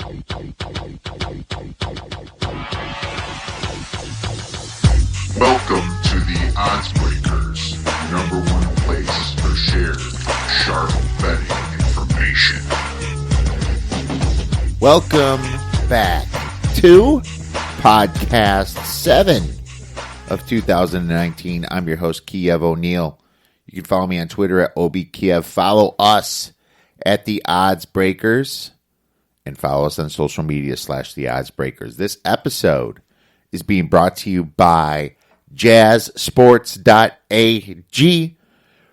Welcome to the Odds Breakers, number one place for shared, sharp betting information. Welcome back to Podcast 7 of 2019. I'm your host, Kiev O'Neill. You can follow me on Twitter at OBKiev. Follow us at the Odds Breakers and follow us on social media / the Odds Breakers. This episode is being brought to you by jazzsports.ag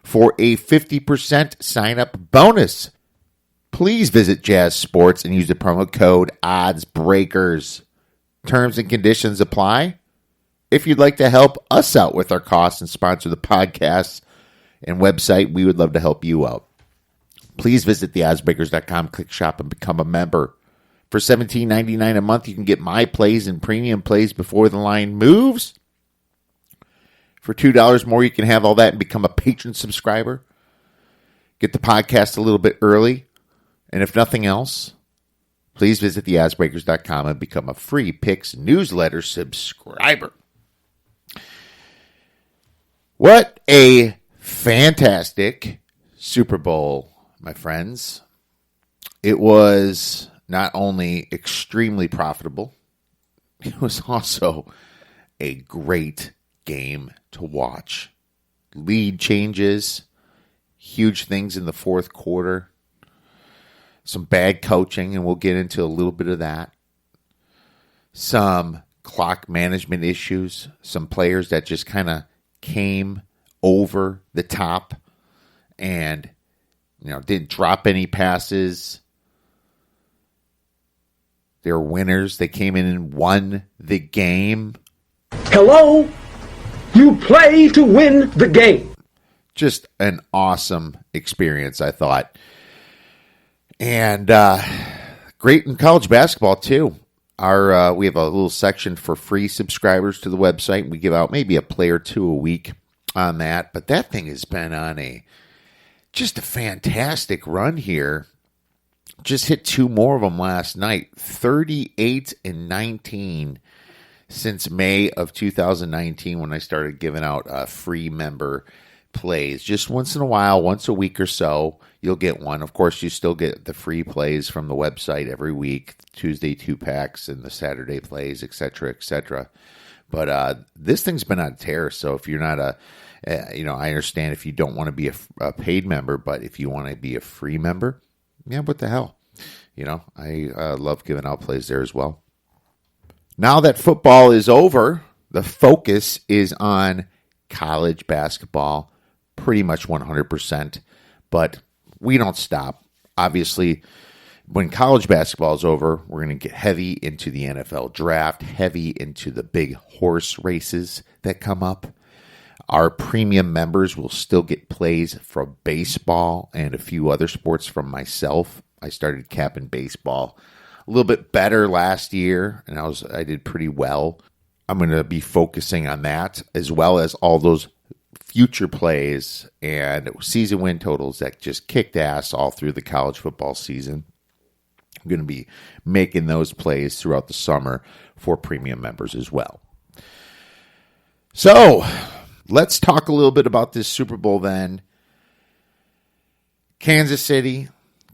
for a 50% sign-up bonus. Please visit Jazz Sports and use the promo code ODDSBREAKERS. Terms and conditions apply. If you'd like to help us out with our costs and sponsor the podcast and website, we would love to help you out. Please visit theoddsbreakers.com, click shop, and become a member. For $17.99 a month, you can get my plays and premium plays before the line moves. For $2 more, you can have all that and become a patron subscriber. Get the podcast a little bit early. And if nothing else, please visit theoddsbreakers.com and become a free Picks newsletter subscriber. What a fantastic Super Bowl, my friends. It was not only extremely profitable, it was also a great game to watch. Lead changes, huge things in the fourth quarter, some bad coaching, and we'll get into a little bit of that. Some clock management issues, some players that just kind of came over the top and didn't drop any passes. They're winners. They came in and won the game. Hello? You play to win the game. Just an awesome experience, I thought. And great in college basketball, too. We have a little section for free subscribers to the website. We give out maybe a play or two a week on that. But that thing has been on just a fantastic run here. Just hit two more of them last night. 38-19 since May of 2019 when I started giving out free member plays. Just once in a while, once a week or so, you'll get one. Of course, you still get the free plays from the website every week, Tuesday 2-packs and the Saturday plays, etc., etc. But this thing's been on tear, so if you're not I understand if you don't want to be a paid member, but if you want to be a free member, yeah, what the hell? I love giving out plays there as well. Now that football is over, the focus is on college basketball, pretty much 100%, but we don't stop. Obviously, when college basketball is over, we're going to get heavy into the NFL draft, heavy into the big horse races that come up. Our premium members will still get plays from baseball and a few other sports from myself. I started capping baseball a little bit better last year, and I did pretty well. I'm going to be focusing on that as well as all those future plays and season win totals that just kicked ass all through the college football season. I'm going to be making those plays throughout the summer for premium members as well. So, let's talk a little bit about this Super Bowl then. Kansas City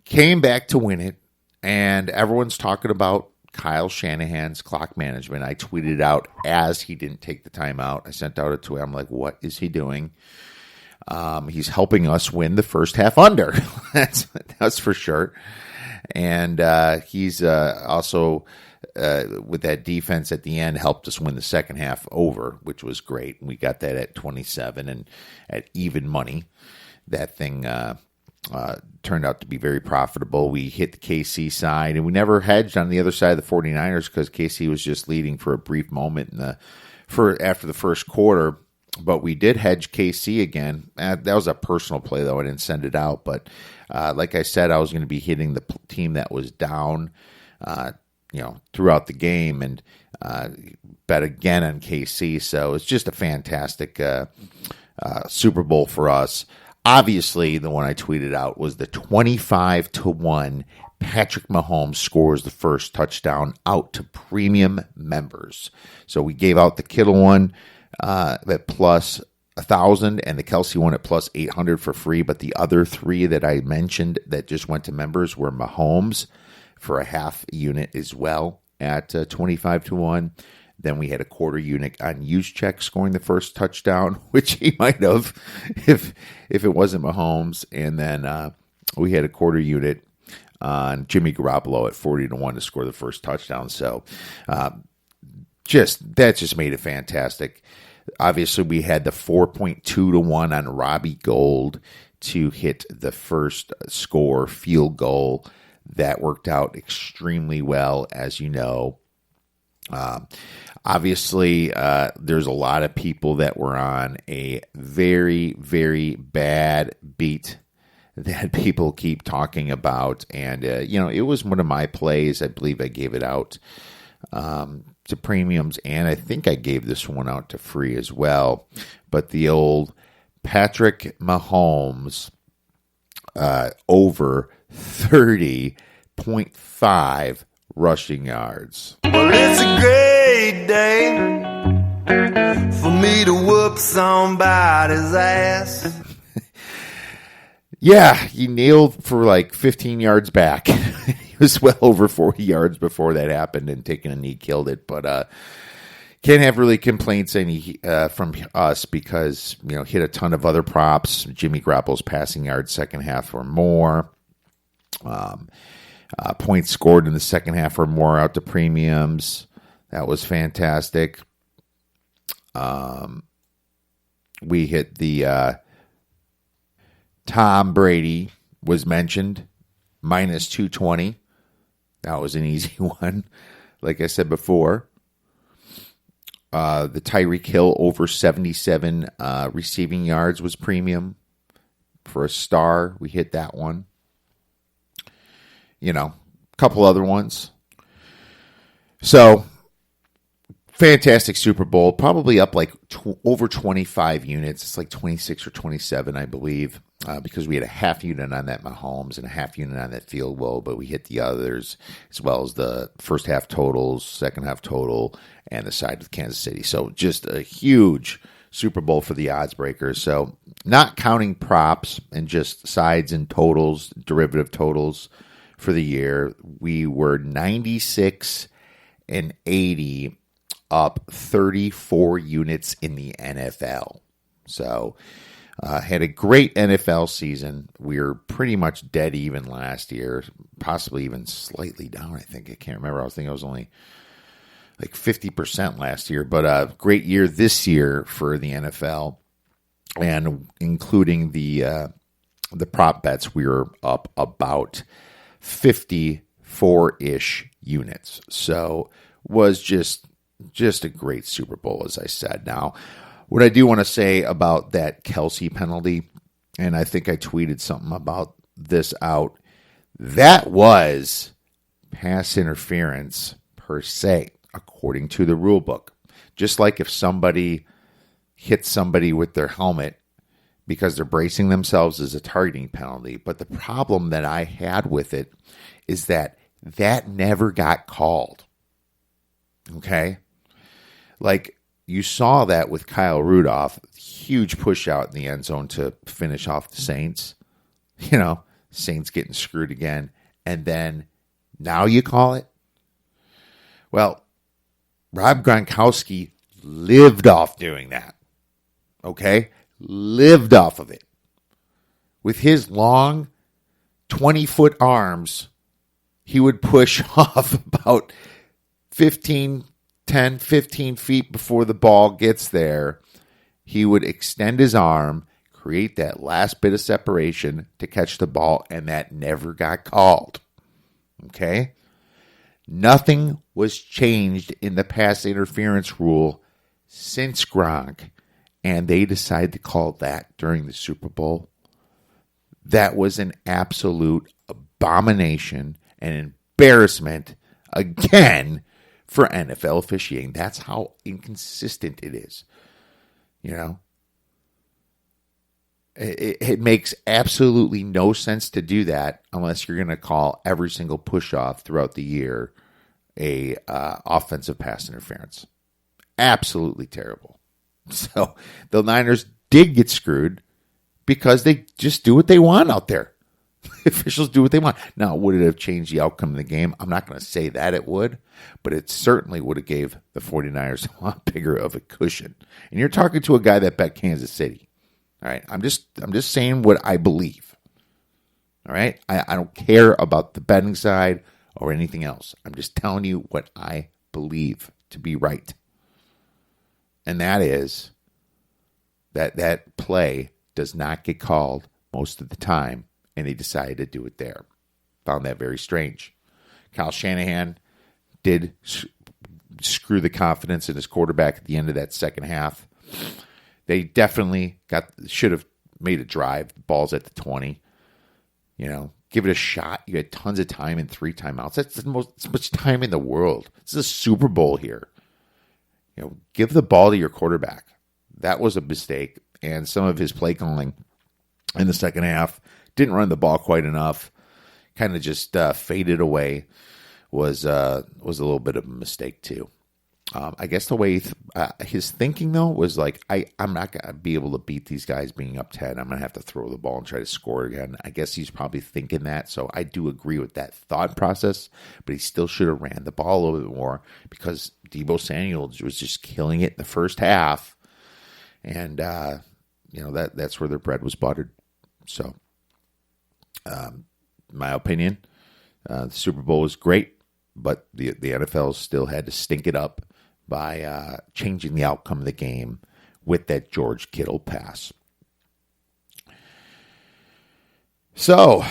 came back to win it, and everyone's talking about Kyle Shanahan's clock management. I tweeted out as he didn't take the time out. I sent out a tweet. I'm like, what is he doing? He's helping us win the first half under. That's for sure. And he's also, with that defense at the end, helped us win the second half over, which was great. We got that at 27 and at even money. That thing turned out to be very profitable. We hit the KC side, and we never hedged on the other side of the 49ers because KC was just leading for a brief moment after the first quarter. But we did hedge KC again. That was a personal play, though. I didn't send it out. But like I said, I was going to be hitting the team that was down throughout the game, and bet again on KC. So it's just a fantastic Super Bowl for us. Obviously, the one I tweeted out was the 25-1 Patrick Mahomes scores the first touchdown out to premium members. So we gave out the Kittle one at plus 1,000 and the Kelsey one at plus 800 for free. But the other three that I mentioned that just went to members were Mahomes for a half unit as well at 25-1. Then we had a quarter unit on Juszczyk scoring the first touchdown, which he might have if it wasn't Mahomes. And then we had a quarter unit on Jimmy Garoppolo at 40-1 to score the first touchdown. So that just made it fantastic. Obviously, we had the 4.2-1 on Robbie Gould to hit the first score field goal. That worked out extremely well, as you know. Obviously, there's a lot of people that were on a very, very bad beat that people keep talking about. And, it was one of my plays. I believe I gave it out to premiums, and I think I gave this one out to free as well. But the old Patrick Mahomes over 30.5 rushing yards. Well, it's a great day for me to whoop somebody's ass. Yeah, he nailed for like 15 yards back. He was well over 40 yards before that happened, and taking a knee killed it. But can't have really complaints from us because, hit a ton of other props. Jimmy Garoppolo's passing yards second half or more. Points scored in the second half or more out to premiums. That was fantastic. We hit the Tom Brady was mentioned, minus 220. That was an easy one. Like I said before, the Tyreek Hill over 77 receiving yards was premium. For a star, we hit that one. A couple other ones. So, fantastic Super Bowl. Probably up like over 25 units. It's like 26 or 27, I believe, because we had a half unit on that Mahomes and a half unit on that field goal, but we hit the others as well as the first half totals, second half total, and the side with Kansas City. So, just a huge Super Bowl for the odds breakers. So, not counting props and just sides and totals, derivative totals for the year, we were 96 and 80, up 34 units in the NFL. So, had a great NFL season. We were pretty much dead even last year, possibly even slightly down, I think. I can't remember. I was thinking I was only like 50% last year, but a great year this year for the NFL, and including the prop bets, we were up about 54-ish units. So was just a great Super Bowl, as I said. Now, what I do want to say about that Kelsey penalty, and I think I tweeted something about this out, that was pass interference per se, according to the rule book. Just like if somebody hits somebody with their helmet because they're bracing themselves, is a targeting penalty. But the problem that I had with it is that never got called. Okay? Like, you saw that with Kyle Rudolph, huge push out in the end zone to finish off the Saints. Saints getting screwed again. And then, now you call it? Well, Rob Gronkowski lived off doing that. Okay? Lived off of it. With his long 20-foot arms, he would push off about 10, 15 feet before the ball gets there. He would extend his arm, create that last bit of separation to catch the ball, and that never got called. Okay? Nothing was changed in the pass interference rule since Gronk, and they decided to call that during the Super Bowl. That was an absolute abomination and embarrassment again for NFL officiating. That's how inconsistent it is. It makes absolutely no sense to do that unless you're going to call every single push-off throughout the year a offensive pass interference. Absolutely terrible. So the Niners did get screwed because they just do what they want out there. Officials do what they want. Now, would it have changed the outcome of the game? I'm not going to say that it would, but it certainly would have gave the 49ers a lot bigger of a cushion. And you're talking to a guy that bet Kansas City. All right, I'm just saying what I believe. All right, I don't care about the betting side or anything else. I'm just telling you what I believe to be right, and that is that play does not get called most of the time, and they decided to do it there. Found that very strange. Kyle Shanahan did screw the confidence in his quarterback at the end of that second half. They definitely should have made a drive. The ball's at the 20. Give it a shot. You had tons of time and 3 timeouts. That's much time in the world. This is a Super Bowl here. Give the ball to your quarterback. That was a mistake. And some of his play calling in the second half didn't run the ball quite enough. Kind of just faded away. Was a little bit of a mistake too. I guess the way his thinking, though, was like, I'm not going to be able to beat these guys being up 10. I'm going to have to throw the ball and try to score again. I guess he's probably thinking that. So I do agree with that thought process. But he still should have ran the ball a little bit more because Deebo Samuel was just killing it in the first half. And, that's where their bread was buttered. So, my opinion, the Super Bowl was great. But the NFL still had to stink it up by changing the outcome of the game with that George Kittle pass. So,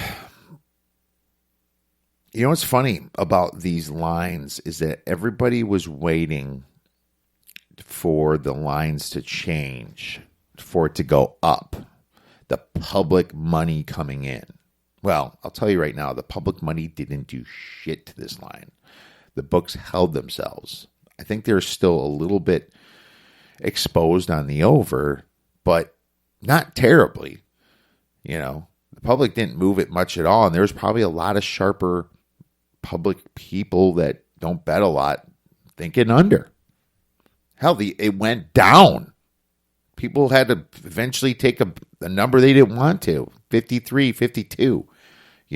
what's funny about these lines is that everybody was waiting for the lines to change, for it to go up. The public money coming in. Well, I'll tell you right now, the public money didn't do shit to this line. The books held themselves. I think they're still a little bit exposed on the over, but not terribly. The public didn't move it much at all, and there's probably a lot of sharper public people that don't bet a lot thinking under. Hell, it went down. People had to eventually take a number they didn't want to, 53, 52,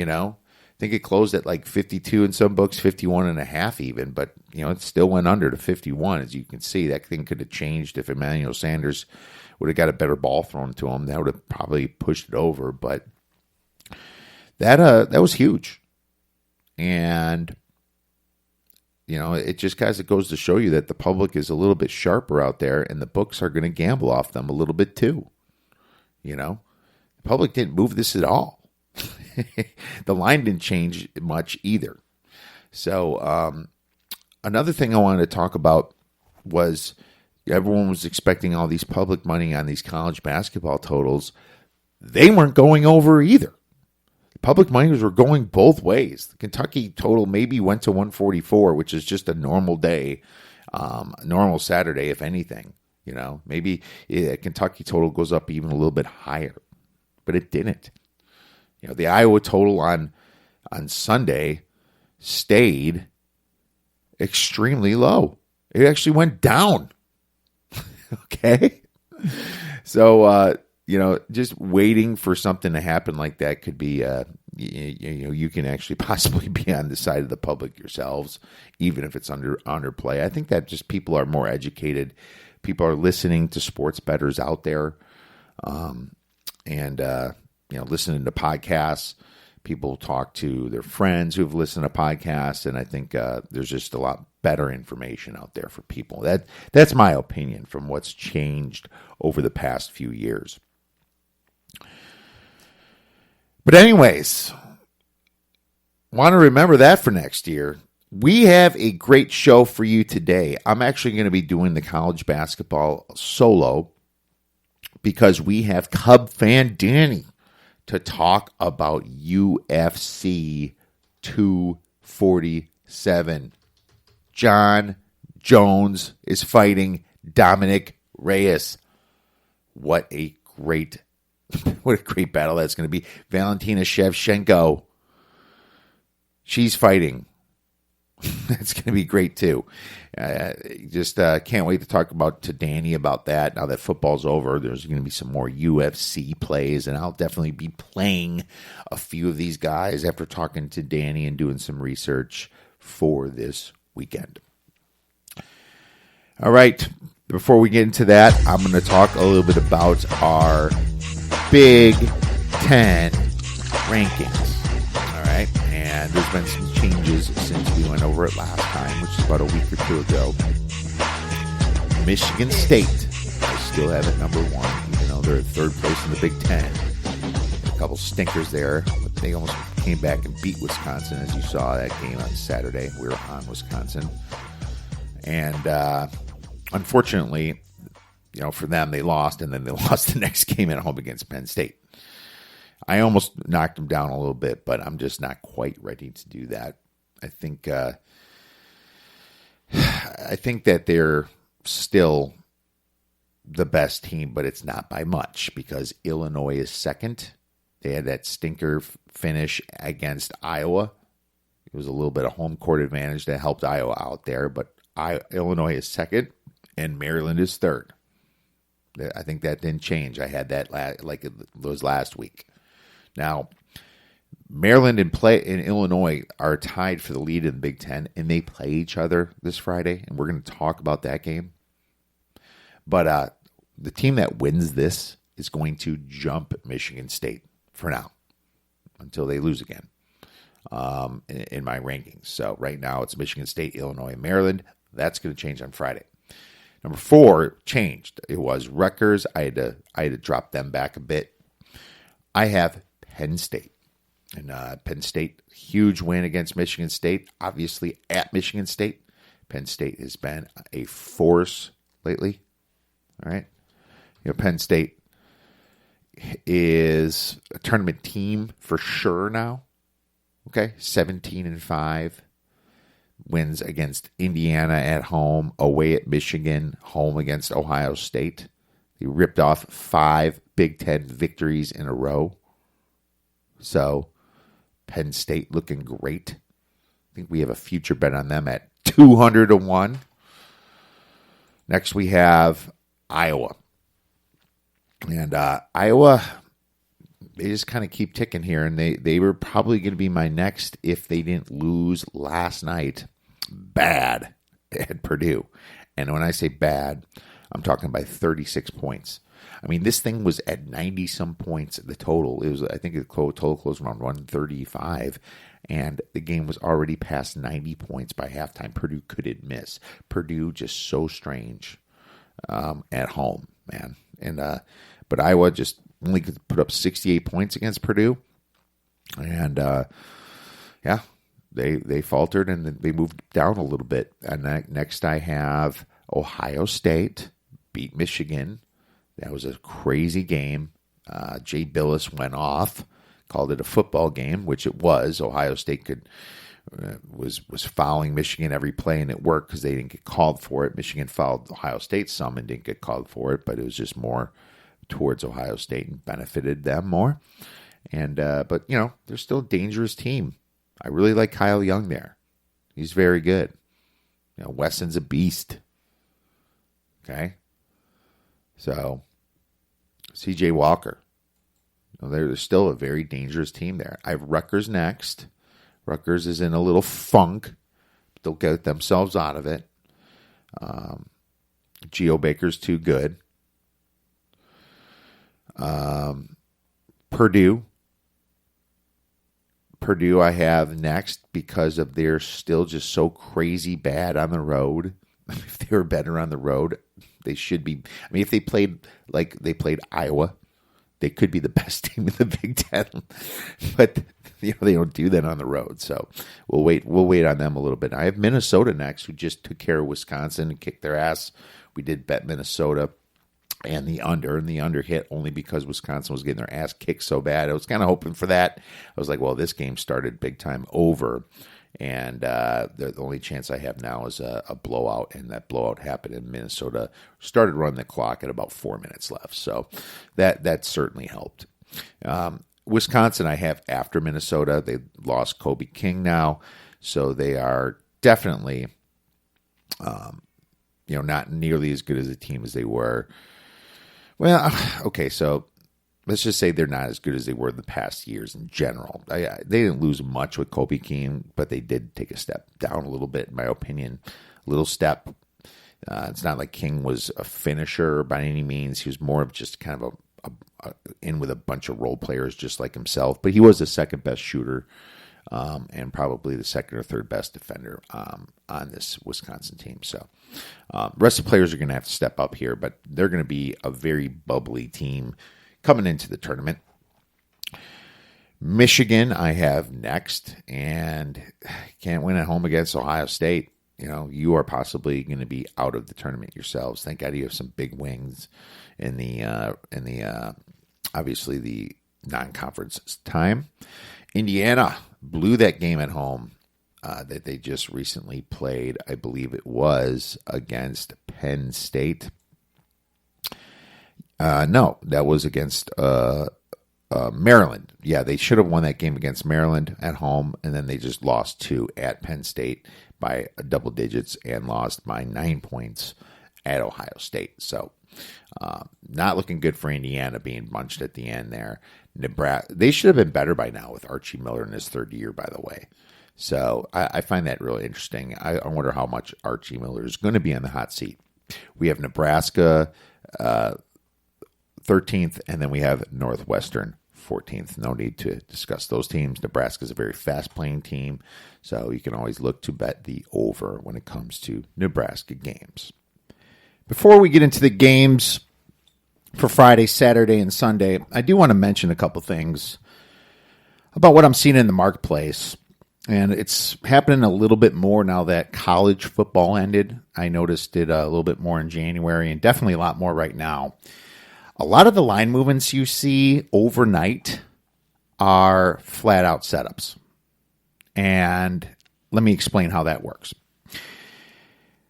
I think it closed at like 52 in some books, 51 and a half even, but, it still went under to 51. As you can see, that thing could have changed if Emmanuel Sanders would have got a better ball thrown to him. That would have probably pushed it over, but that was huge. And, it just it goes to show you that the public is a little bit sharper out there, and the books are going to gamble off them a little bit too. The public didn't move this at all. The line didn't change much either. So another thing I wanted to talk about was everyone was expecting all these public money on these college basketball totals. They weren't going over either. The public money were going both ways. The Kentucky total maybe went to 144, which is just a normal day, normal Saturday, if anything. Maybe a Kentucky total goes up even a little bit higher, but it didn't. The Iowa total on Sunday stayed extremely low. It actually went down. Okay? So, just waiting for something to happen like that could be, you can actually possibly be on the side of the public yourselves, even if it's underplay. I think that just people are more educated. People are listening to sports bettors out there. Listening to podcasts. People talk to their friends who've listened to podcasts, and I think there's just a lot better information out there for people. That's my opinion from what's changed over the past few years. But anyways, want to remember that for next year. We have a great show for you today. I'm actually going to be doing the college basketball solo because we have Cub Fan Danny to talk about UFC 247. John Jones is fighting Dominic Reyes. What a great What a great battle that's going to be. Valentina Shevchenko. She's fighting. That's going to be great, too. Just can't wait to talk to Danny about that. Now that football's over, there's going to be some more UFC plays, and I'll definitely be playing a few of these guys after talking to Danny and doing some research for this weekend. All right. Before we get into that, I'm going to talk a little bit about our Big Ten rankings. All right. And there's been some changes since we went over it last time, which is about a week or two ago. Michigan State, I still have it number one, even though they're at third place in the Big Ten. A couple stinkers there, but they almost came back and beat Wisconsin, as you saw that game on Saturday. We were on Wisconsin. And unfortunately, for them, they lost, and then they lost the next game at home against Penn State. I almost knocked them down a little bit, but I'm just not quite ready to do that. I think that they're still the best team, but it's not by much because Illinois is second. They had that stinker finish against Iowa. It was a little bit of home court advantage that helped Iowa out there, but Illinois is second and Maryland is third. I think that didn't change. I had that like it was last week. Now, Maryland and Illinois are tied for the lead in the Big Ten, and they play each other this Friday, and we're going to talk about that game. But the team that wins this is going to jump Michigan State for now until they lose again in my rankings. So right now it's Michigan State, Illinois, and Maryland. That's going to change on Friday. Number 4 changed. It was Rutgers. I had to drop them back a bit. I have Penn State. And Penn State, huge win against Michigan State. Obviously at Michigan State. Penn State has been a force lately. All right. Penn State is a tournament team for sure now. Okay. 17-5. Wins against Indiana at home, away at Michigan, home against Ohio State. They ripped off 5 Big Ten victories in a row. So, Penn State looking great. I think we have a future bet on them at 200-1. Next, we have Iowa. And Iowa, they just kind of keep ticking here, and they were probably going to be my next if they didn't lose last night bad at Purdue. And when I say bad, I'm talking by 36 points. I mean, this thing was at 90-some points, the total. It was, I think the total closed around 135, and the game was already past 90 points by halftime. Purdue couldn't miss. Purdue just so strange at home, man. And but Iowa just only could put up 68 points against Purdue. And, yeah, they faltered and they moved down a little bit. And next I have Ohio State beat Michigan. That was a crazy game. Jay Billis went off, called it a football game, which it was. Ohio State was fouling Michigan every play, and it worked because they didn't get called for it. Michigan fouled Ohio State some and didn't get called for it, but it was just more towards Ohio State and benefited them more. And but they're still a dangerous team. I really like Kyle Young there. He's very good. Wesson's a beast. Okay, so C.J. Walker. They're still a very dangerous team there. I have Rutgers next. Rutgers is in a little funk. They'll get themselves out of it. Geo Baker's too good. Purdue I have next because of they're still just so crazy bad on the road. If they were better on the road, they should be. I mean, if they played like they played Iowa, they could be the best team in the Big Ten. But they don't do that on the road. So we'll wait on them a little bit. I have Minnesota next, who just took care of Wisconsin and kicked their ass. We did bet Minnesota and the under hit only because Wisconsin was getting their ass kicked so bad. I was kind of hoping for that. I was like, well, this game started big time over, And the only chance I have now is a blowout, and that blowout happened in Minnesota. Started running the clock at about 4 minutes left, so that certainly helped. Wisconsin I have after Minnesota. They lost Kobe King now, so they are definitely not nearly as good as a team as they were. Well, okay, so let's just say they're not as good as they were the past years in general. They didn't lose much with Kobe King, but they did take a step down a little bit, in my opinion. A little step. It's not like King was a finisher by any means. He was more of just kind of in with a bunch of role players just like himself. But he was the second best shooter and probably the second or third best defender on this Wisconsin team. So rest of the players are going to have to step up here, but they're going to be a very bubbly team coming into the tournament. Michigan I have next, and can't win at home against Ohio State. You are possibly going to be out of the tournament yourselves. Thank God you have some big wings in the obviously the non-conference time. Indiana blew that game at home that they just recently played. I believe it was against Penn State. No, that was against Maryland. Yeah, they should have won that game against Maryland at home, and then they just lost 2 at Penn State by double digits and lost by 9 points at Ohio State. So not looking good for Indiana being bunched at the end there. Nebraska, they should have been better by now with Archie Miller in his third year, by the way. So I find that really interesting. I wonder how much Archie Miller is going to be on the hot seat. We have Nebraska 13th, and then we have Northwestern 14th. No need to discuss those teams. Nebraska is a very fast-playing team, so you can always look to bet the over when it comes to Nebraska games. Before we get into the games for Friday, Saturday, and Sunday, I do want to mention a couple things about what I'm seeing in the marketplace. And it's happening a little bit more now that college football ended. I noticed it a little bit more in January, and definitely a lot more right now. A lot of the line movements you see overnight are flat-out setups. And let me explain how that works.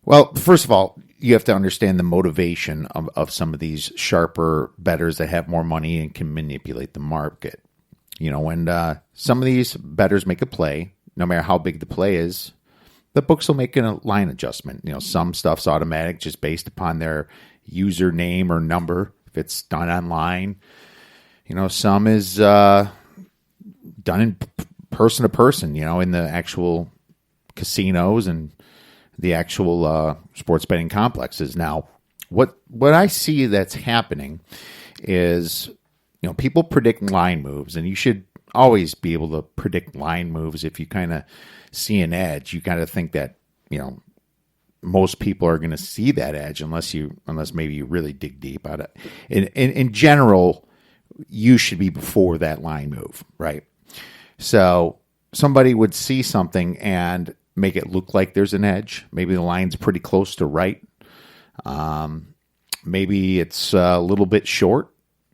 Well, first of all, you have to understand the motivation of some of these sharper bettors that have more money and can manipulate the market. When some of these bettors make a play, no matter how big the play is, the books will make a line adjustment. Some stuff's automatic just based upon their username or number if it's done online. Some is done in person to person, in the actual casinos and the actual sports betting complexes. Now, what I see that's happening is, people predict line moves, and you should always be able to predict line moves. If you kind of see an edge, you got to think that, most people are going to see that edge unless maybe you really dig deep at it. In general, you should be before that line move, right? So somebody would see something and make it look like there's an edge. Maybe the line's pretty close to right. Maybe it's a little bit short.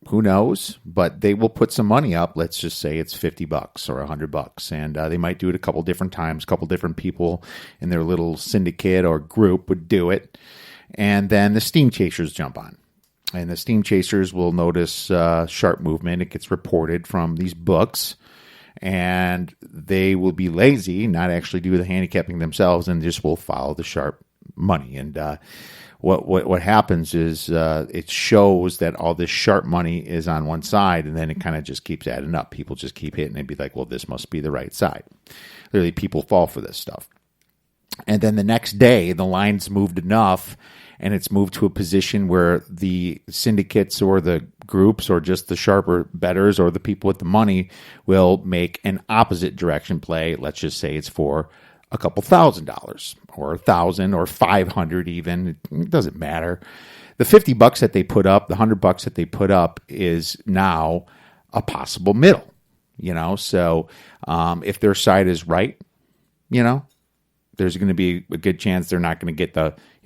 Who knows? But they will put some money up. Let's just say it's $50 or $100, and they might do it a couple different times. A couple different people in their little syndicate or group would do it, and then the steam chasers jump on, and the steam chasers will notice sharp movement. It gets reported from these books, and they will be lazy, not actually do the handicapping themselves, and just will follow the sharp money. And what happens is it shows that all this sharp money is on one side, and then it kind of just keeps adding up. People just keep hitting and be like, well, this must be the right side. Literally, people fall for this stuff. And then the next day, the line's moved enough, and it's moved to a position where the syndicates or the groups or just the sharper bettors or the people with the money will make an opposite direction play. Let's just say it's for a couple $1,000 or $1,000 or $500 even. It doesn't matter. The $50 that they put up, the $100 that they put up is now a possible middle, So if their side is right, there's going to be a good chance they're not going to get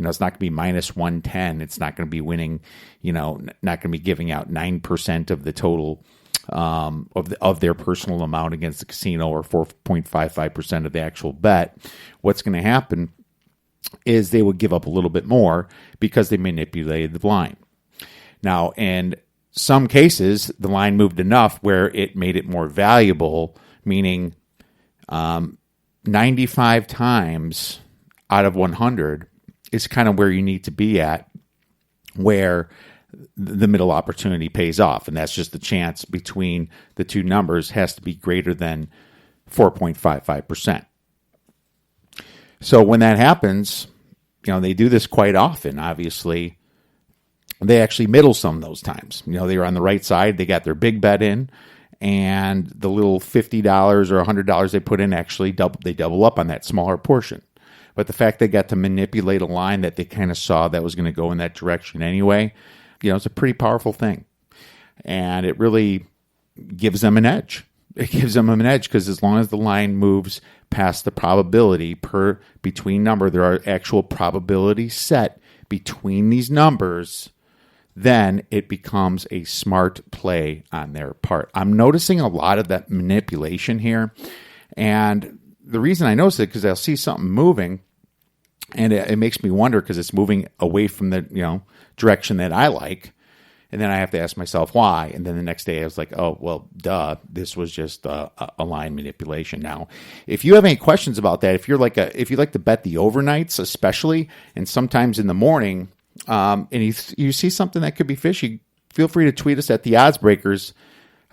it's not going to be minus 110. It's not going to be winning, not going to be giving out 9% of the total of their personal amount against the casino, or 4.55% of the actual bet, what's going to happen is they would give up a little bit more because they manipulated the line. Now, in some cases, the line moved enough where it made it more valuable, meaning 95 times out of 100 is kind of where you need to be at, where the middle opportunity pays off. And that's just the chance between the two numbers has to be greater than 4.55%. So when that happens, they do this quite often. Obviously, they actually middle some those times. They were on the right side. They got their big bet in, and the little $50 or $100 they put in actually double up on that smaller portion. But the fact they got to manipulate a line that they kind of saw that was going to go in that direction anyway, it's a pretty powerful thing. And it really gives them an edge. It gives them an edge because as long as the line moves past the probability between number, there are actual probabilities set between these numbers, then it becomes a smart play on their part. I'm noticing a lot of that manipulation here. And the reason I notice it because I'll see something moving, and it makes me wonder because it's moving away from the direction that I like. And then I have to ask myself why. And then the next day I was like, oh, well, duh, this was just a line manipulation. Now, if you have any questions about that, if you like to bet the overnights, especially, and sometimes in the morning, and you see something that could be fishy, feel free to tweet us at the Odds Breakers.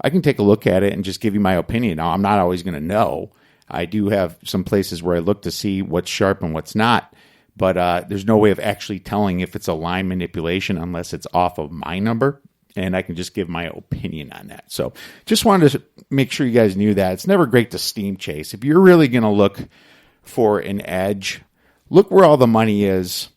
I can take a look at it and just give you my opinion. Now, I'm not always going to know. I do have some places where I look to see what's sharp and what's not. But there's no way of actually telling if it's a line manipulation unless it's off of my number, and I can just give my opinion on that. So just wanted to make sure you guys knew that. It's never great to steam chase. If you're really going to look for an edge, look where all the money is,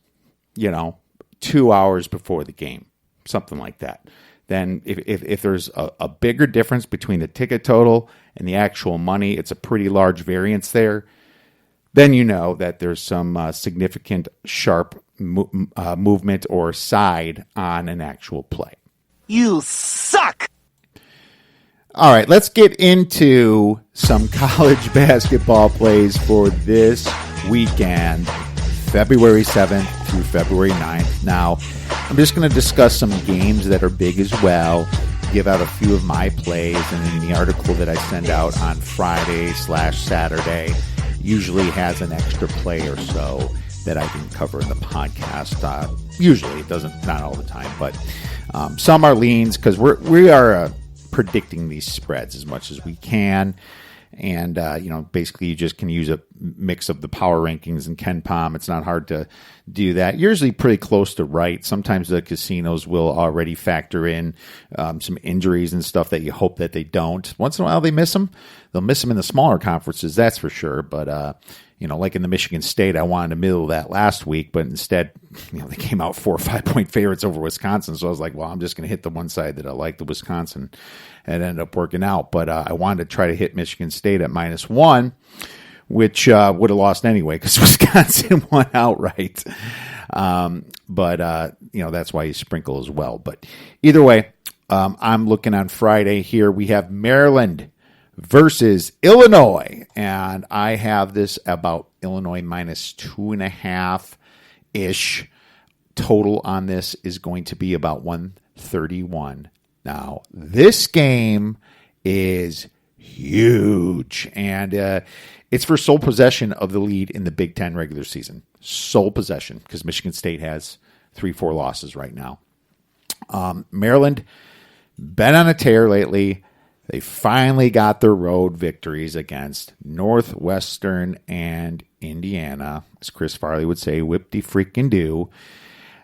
2 hours before the game, something like that. Then if there's a bigger difference between the ticket total and the actual money, it's a pretty large variance there, then you know that there's some significant sharp movement or side on an actual play. You suck! All right, let's get into some college basketball plays for this weekend, February 7th through February 9th. Now, I'm just going to discuss some games that are big as well, give out a few of my plays, and in the article that I send out on Friday/Saturday, usually has an extra play or so that I can cover in the podcast. Usually, it doesn't, not all the time, but some are leans because we are predicting these spreads as much as we can. And, basically you just can use a mix of the power rankings and KenPom. It's not hard to do that. Usually pretty close to right. Sometimes the casinos will already factor in some injuries and stuff that you hope that they don't. Once in a while they miss them. They'll miss them in the smaller conferences, that's for sure. But, like in the Michigan State, I wanted to middle that last week, but instead, they came out 4 or 5 point favorites over Wisconsin. So I was like, well, I'm just going to hit the one side that I like, the Wisconsin, and it ended up working out. But I wanted to try to hit Michigan State at -1, which would have lost anyway because Wisconsin won outright. But that's why you sprinkle as well. But either way, I'm looking on Friday here. We have Maryland versus Illinois, and I have this about Illinois -2.5-ish. Total on this is going to be about 131. Now, this game is huge, and it's for sole possession of the lead in the Big Ten regular season. Sole possession, because Michigan State has 3-4 losses right now. Maryland, been on a tear lately. They finally got their road victories against Northwestern and Indiana, as Chris Farley would say, whip-de-freaking-do.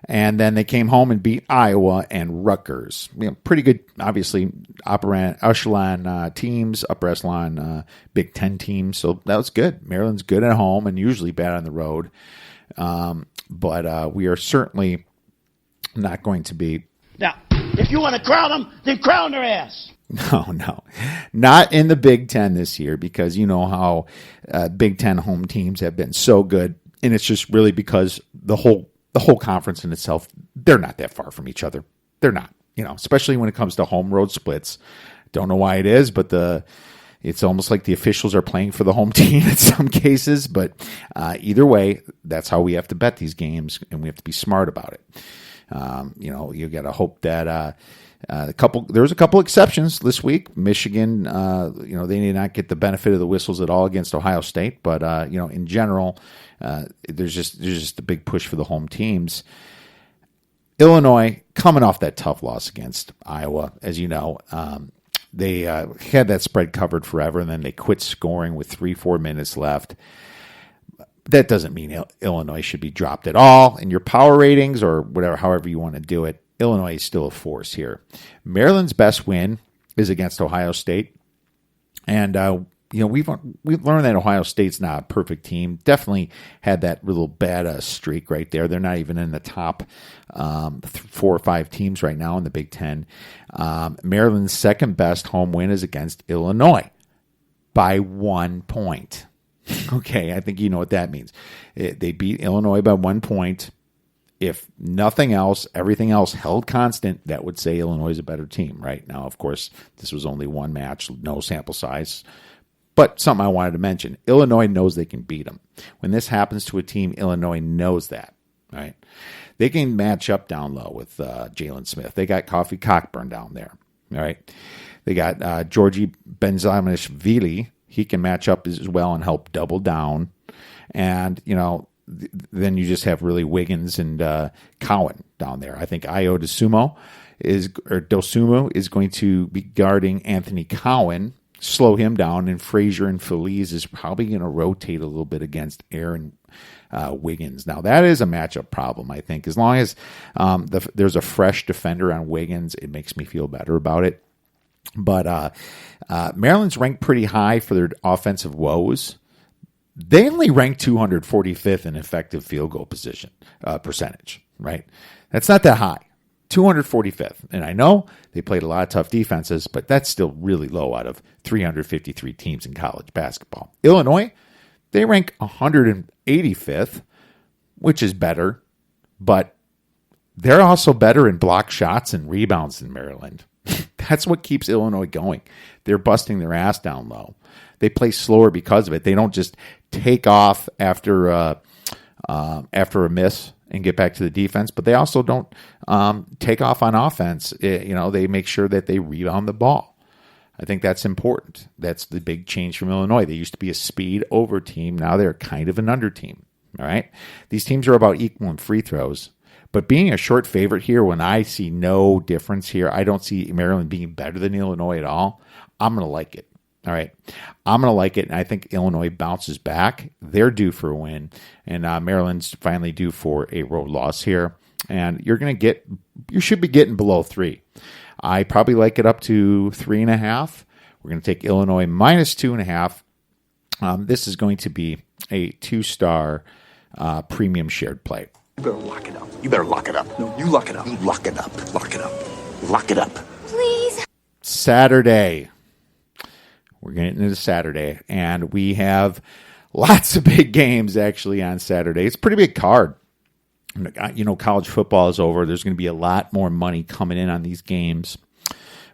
And then they came home and beat Iowa and Rutgers. Pretty good, obviously, upper echelon teams, upper echelon Big Ten teams. So that was good. Maryland's good at home and usually bad on the road. But we are certainly not going to be. Now, if you want to crown them, then crown their ass. No, not in the Big Ten this year, because you know how Big Ten home teams have been so good, and it's just really because the whole conference in itself, they're not that far from each other. They're not, especially when it comes to home road splits. Don't know why it is, but it's almost like the officials are playing for the home team in some cases. But either way, that's how we have to bet these games, and we have to be smart about it. You got to hope that there's a couple exceptions this week. Michigan, they did not get the benefit of the whistles at all against Ohio State, but in general, there's just a big push for the home teams. Illinois coming off that tough loss against Iowa, as you know, they had that spread covered forever, and then they quit scoring with 3-4 minutes left. That doesn't mean Illinois should be dropped at all in your power ratings or whatever, however you want to do it. Illinois is still a force here. Maryland's best win is against Ohio State. And, we've learned that Ohio State's not a perfect team. Definitely had that little bad streak right there. They're not even in the top 4 or 5 teams right now in the Big Ten. Maryland's second best home win is against Illinois by 1 point. Okay, I think you know what that means. They beat Illinois by 1 point. If nothing else, everything else held constant, that would say Illinois is a better team, right? Now, of course, this was only one match, no sample size. But something I wanted to mention, Illinois knows they can beat them. When this happens to a team, Illinois knows that, right? They can match up down low with Jalen Smith. They got Coffee Cockburn down there, all right? They got Georgi Benzamishvili. He can match up as well and help double down. And, then you just have really Wiggins and Cowan down there. I think Ayo Dosunmu is going to be guarding Anthony Cowan, slow him down, and Frazier and Feliz is probably going to rotate a little bit against Aaron Wiggins. Now, that is a matchup problem, I think. As long as there's a fresh defender on Wiggins, it makes me feel better about it. But Maryland's ranked pretty high for their offensive woes. They only rank 245th in effective field goal percentage, right? That's not that high. 245th. And I know they played a lot of tough defenses, but that's still really low out of 353 teams in college basketball. Illinois, they rank 185th, which is better, but they're also better in block shots and rebounds than Maryland. That's what keeps Illinois going. They're busting their ass down low. They play slower because of it. They don't just take off after a miss and get back to the defense, but they also don't take off on offense. They make sure that they rebound the ball. I think that's important. That's the big change from Illinois. They used to be a speed over team. Now they're kind of an under team. All right. These teams are about equal in free throws. But being a short favorite here, when I see no difference here, I don't see Maryland being better than Illinois at all. I'm going to like it. All right. I'm going to like it, and I think Illinois bounces back. They're due for a win, and Maryland's finally due for a road loss here. And you should be getting below 3. I probably like it up to 3.5. We're going to take Illinois minus 2.5. This is going to be a 2-star premium shared play. You better lock it up. You better lock it up. No, you lock it up. You lock it up. Lock it up. Lock it up. Please. Saturday. We're getting into Saturday, and we have lots of big games actually on Saturday. It's a pretty big card. College football is over. There's going to be a lot more money coming in on these games.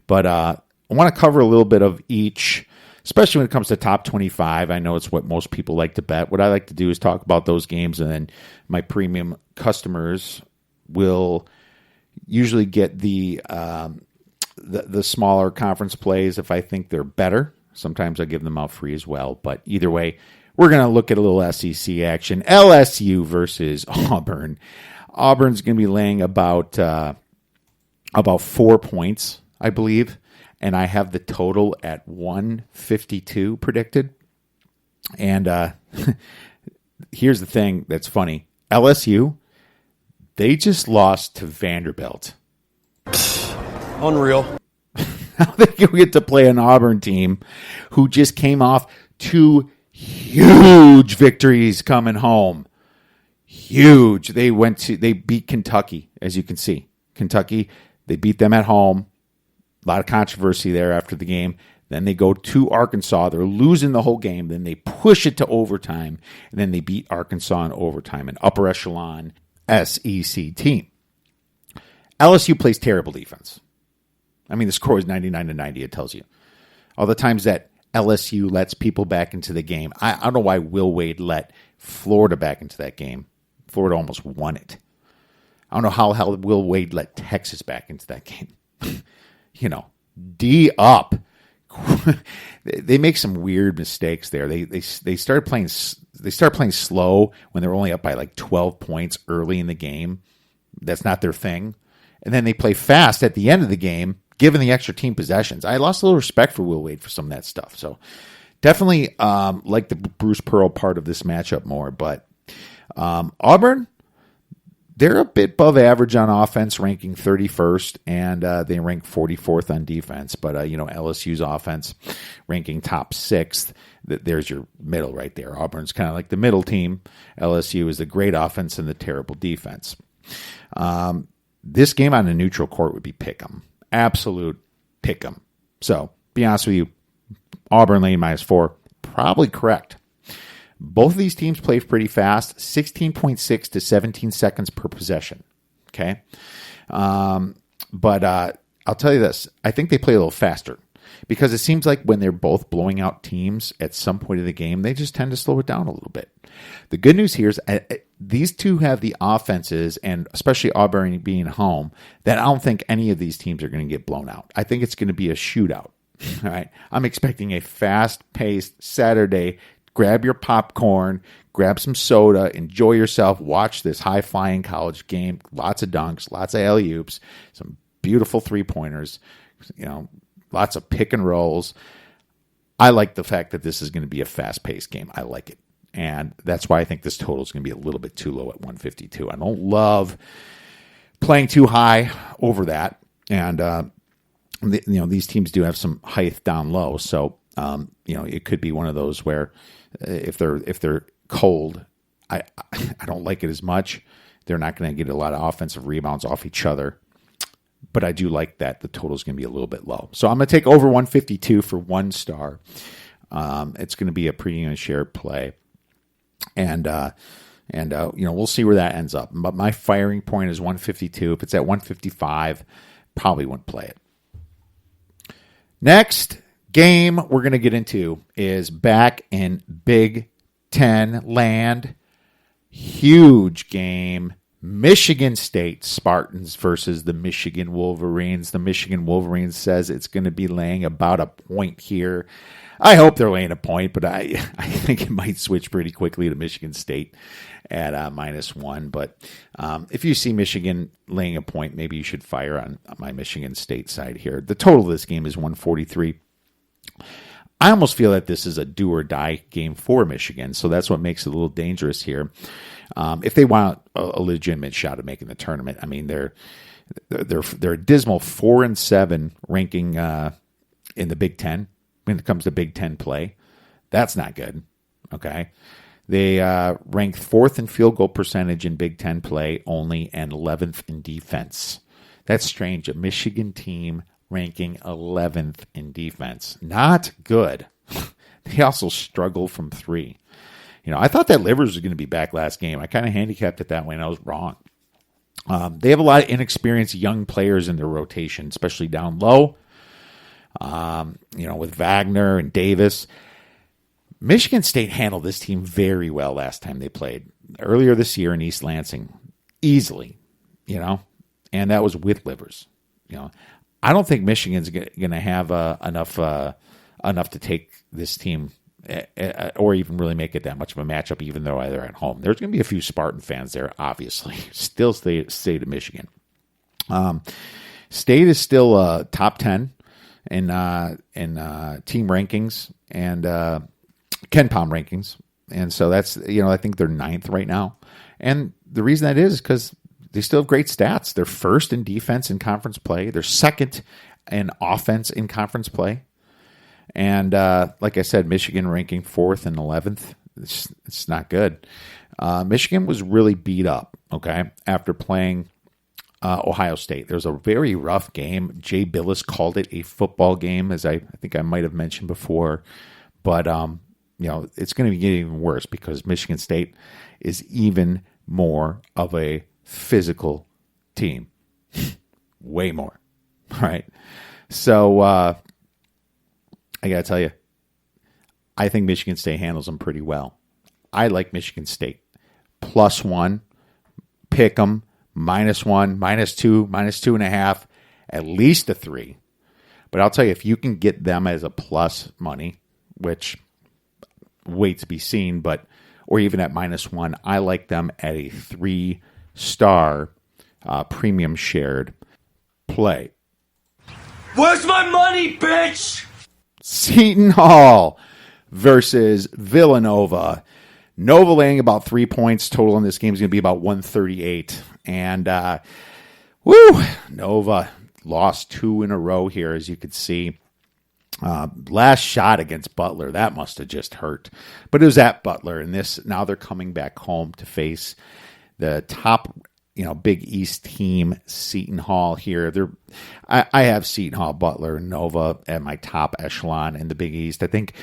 But I want to cover a little bit of each, especially when it comes to top 25. I know it's what most people like to bet. What I like to do is talk about those games, and then my premium customers will usually get the smaller conference plays if I think they're better. Sometimes I give them out free as well. But either way, we're going to look at a little SEC action. LSU versus Auburn. Auburn's going to be laying about 4 points, I believe. And I have the total at 152 predicted. And here's the thing that's funny. LSU, they just lost to Vanderbilt. Unreal. Now they get to play an Auburn team who just came off 2 huge victories coming home. Huge. They beat Kentucky, as you can see. Kentucky, they beat them at home. A lot of controversy there after the game. Then they go to Arkansas. They're losing the whole game. Then they push it to overtime. And then they beat Arkansas in overtime, an upper echelon SEC team. LSU plays terrible defense. I mean, the score is 99-90. It tells you all the times that LSU lets people back into the game. I don't know why Will Wade let Florida back into that game. Florida almost won it. I don't know how the hell Will Wade let Texas back into that game. D up. They make some weird mistakes there. They started playing slow when they're only up by like 12 points early in the game. That's not their thing. And then they play fast at the end of the game, given the extra team possessions. I lost a little respect for Will Wade for some of that stuff. So definitely like the Bruce Pearl part of this matchup more. But Auburn, they're a bit above average on offense, ranking 31st, and they rank 44th on defense. But, LSU's offense ranking top 6th. There's your middle right there. Auburn's kind of like the middle team. LSU is the great offense and the terrible defense. This game on a neutral court would be pick'em. Absolute pick'em. So, be honest with you, Auburn lane -4, probably correct. Both of these teams play pretty fast, 16.6 to 17 seconds per possession. Okay. But I'll tell you this. I think they play a little faster because it seems like when they're both blowing out teams at some point of the game, they just tend to slow it down a little bit. The good news here is these two have the offenses, and especially Auburn being home, that I don't think any of these teams are going to get blown out. I think it's going to be a shootout. All right. I'm expecting a fast-paced Saturday. Grab your popcorn, grab some soda, enjoy yourself, watch this high-flying college game. Lots of dunks, lots of alley-oops, some beautiful three-pointers, lots of pick and rolls. I like the fact that this is going to be a fast-paced game. I like it. And that's why I think this total is going to be a little bit too low at 152. I don't love playing too high over that. And, these teams do have some height down low. So, it could be one of those where if they're cold, I don't like it as much. They're not going to get a lot of offensive rebounds off each other. But I do like that the total is going to be a little bit low. So I'm going to take over 152 for 1 star. It's going to be a premium share play. And we'll see where that ends up. But my firing point is 152. If it's at 155, probably wouldn't play it. Next game we're going to get into is back in Big Ten land. Huge game. Michigan State Spartans versus the Michigan Wolverines. The Michigan Wolverines says it's going to be laying about a point here. I hope they're laying a point, but I think it might switch pretty quickly to Michigan State at -1. But if you see Michigan laying a point, maybe you should fire on my Michigan State side here. The total of this game is 143. I almost feel that this is a do or die game for Michigan, so that's what makes it a little dangerous here. If they want a legitimate shot at making the tournament, I mean they're a dismal 4-7 ranking in the Big Ten when it comes to Big Ten play. That's not good. Okay, they ranked 4th in field goal percentage in Big Ten play only, and 11th in defense. That's strange. A Michigan team ranking 11th in defense. Not good. They also struggle from 3. I thought that Livers was going to be back last game. I kind of handicapped it that way, and I was wrong. They have a lot of inexperienced young players in their rotation, especially down low, with Wagner and Davis. Michigan State handled this team very well last time they played. Earlier this year in East Lansing. Easily, and that was with Livers. I don't think Michigan's going to have enough to take this team or even really make it that much of a matchup, even though they're at home. There's going to be a few Spartan fans there, obviously. Still State of Michigan. State is still top 10 in team rankings and KenPom rankings. And so that's, I think they're 9th right now. And the reason that is because they still have great stats. They're 1st in defense in conference play. They're 2nd in offense in conference play. And like I said, Michigan ranking 4th and 11th. It's not good. Michigan was really beat up, okay, after playing Ohio State. There was a very rough game. Jay Billis called it a football game, as I think I might have mentioned before. But, it's going to be getting even worse because Michigan State is even more of a physical team. Way more. All right. So I got to tell you, I think Michigan State handles them pretty well. I like Michigan State. +1, pick them, -1, -2, -2.5, at least a 3. But I'll tell you, if you can get them as a plus money, which wait to be seen, but or even at -1, I like them at a 3-star premium shared play. Where's my money, bitch? Seton Hall versus Villanova. Nova laying about 3 points total in this game is going to be about 138. And, Nova lost 2 in a row here, as you can see. Last shot against Butler, that must have just hurt. But it was at Butler, and now they're coming back home to face the top, Big East team, Seton Hall here. I have Seton Hall, Butler, and Nova at my top echelon in the Big East. I think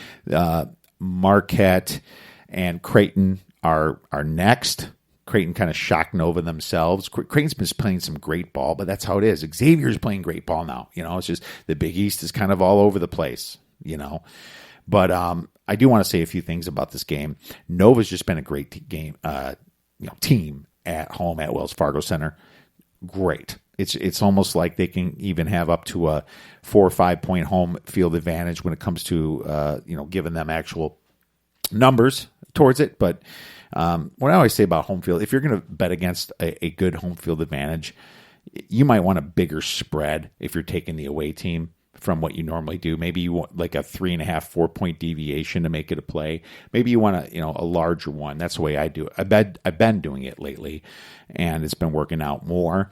Marquette and Creighton are next. Creighton kind of shocked Nova themselves. Creighton's been playing some great ball, but that's how it is. Xavier's playing great ball now. It's just the Big East is kind of all over the place, But I do want to say a few things about this game. Nova's just been a great team at home at Wells Fargo Center. Great. It's almost like they can even have up to a 4 or 5 point home field advantage when it comes to giving them actual numbers towards it. But what I always say about home field, if you're going to bet against a good home field advantage, you might want a bigger spread if you're taking the away team from what you normally do. Maybe you want like a 3.5, 4 point deviation to make it a play. Maybe you want a larger one. That's the way I do it. I've been doing it lately, and it's been working out more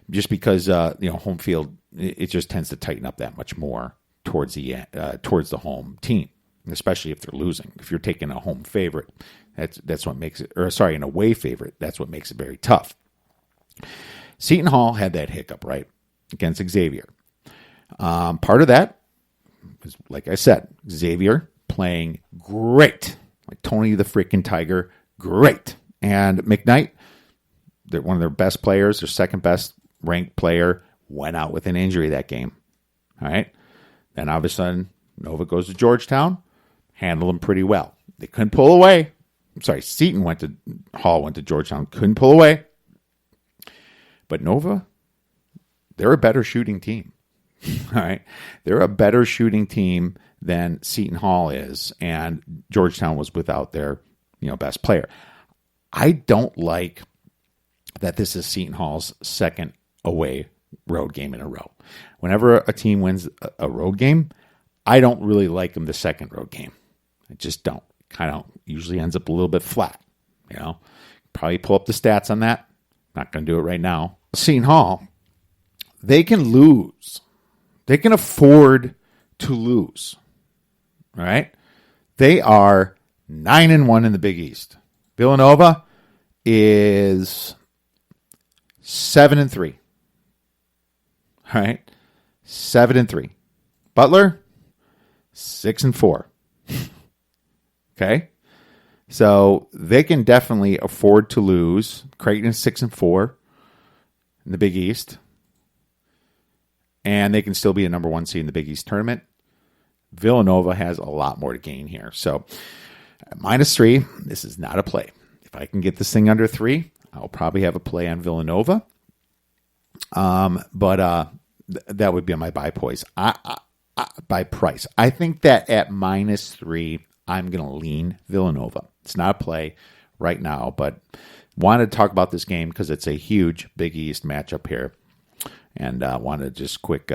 just because home field, it just tends to tighten up that much more towards the home team, especially if they're losing. If you're taking a home favorite, that's what makes it, an away favorite, that's what makes it very tough. Seton Hall had that hiccup, right, against Xavier. Part of that is, like I said, Xavier playing great, like Tony the freaking Tiger, great. And McKnight, they're one of their best players, their second best ranked player, went out with an injury that game. All right. Then all of a sudden, Nova goes to Georgetown, handled them pretty well. They couldn't pull away. Hall went to Georgetown, couldn't pull away. But Nova, they're a better shooting team. All right. They're a better shooting team than Seton Hall is, and Georgetown was without their, best player. I don't like that this is Seton Hall's second away road game in a row. Whenever a team wins a road game, I don't really like them the second road game. I just don't. Kind of usually ends up a little bit flat. Probably pull up the stats on that. Not going to do it right now. Seton Hall, they can lose. They can afford to lose. All right? They are 9-1 in the Big East. Villanova is 7-3. All right? 7-3. Butler, 6-4. Okay? So they can definitely afford to lose. Creighton is 6-4 in the Big East. And they can still be a number 1 seed in the Big East tournament. Villanova has a lot more to gain here. So at -3, this is not a play. If I can get this thing under 3, I'll probably have a play on Villanova. But that would be on my buy price. By price. I think that at -3, I'm going to lean Villanova. It's not a play right now, but wanted to talk about this game because it's a huge Big East matchup here. And wanted to just quick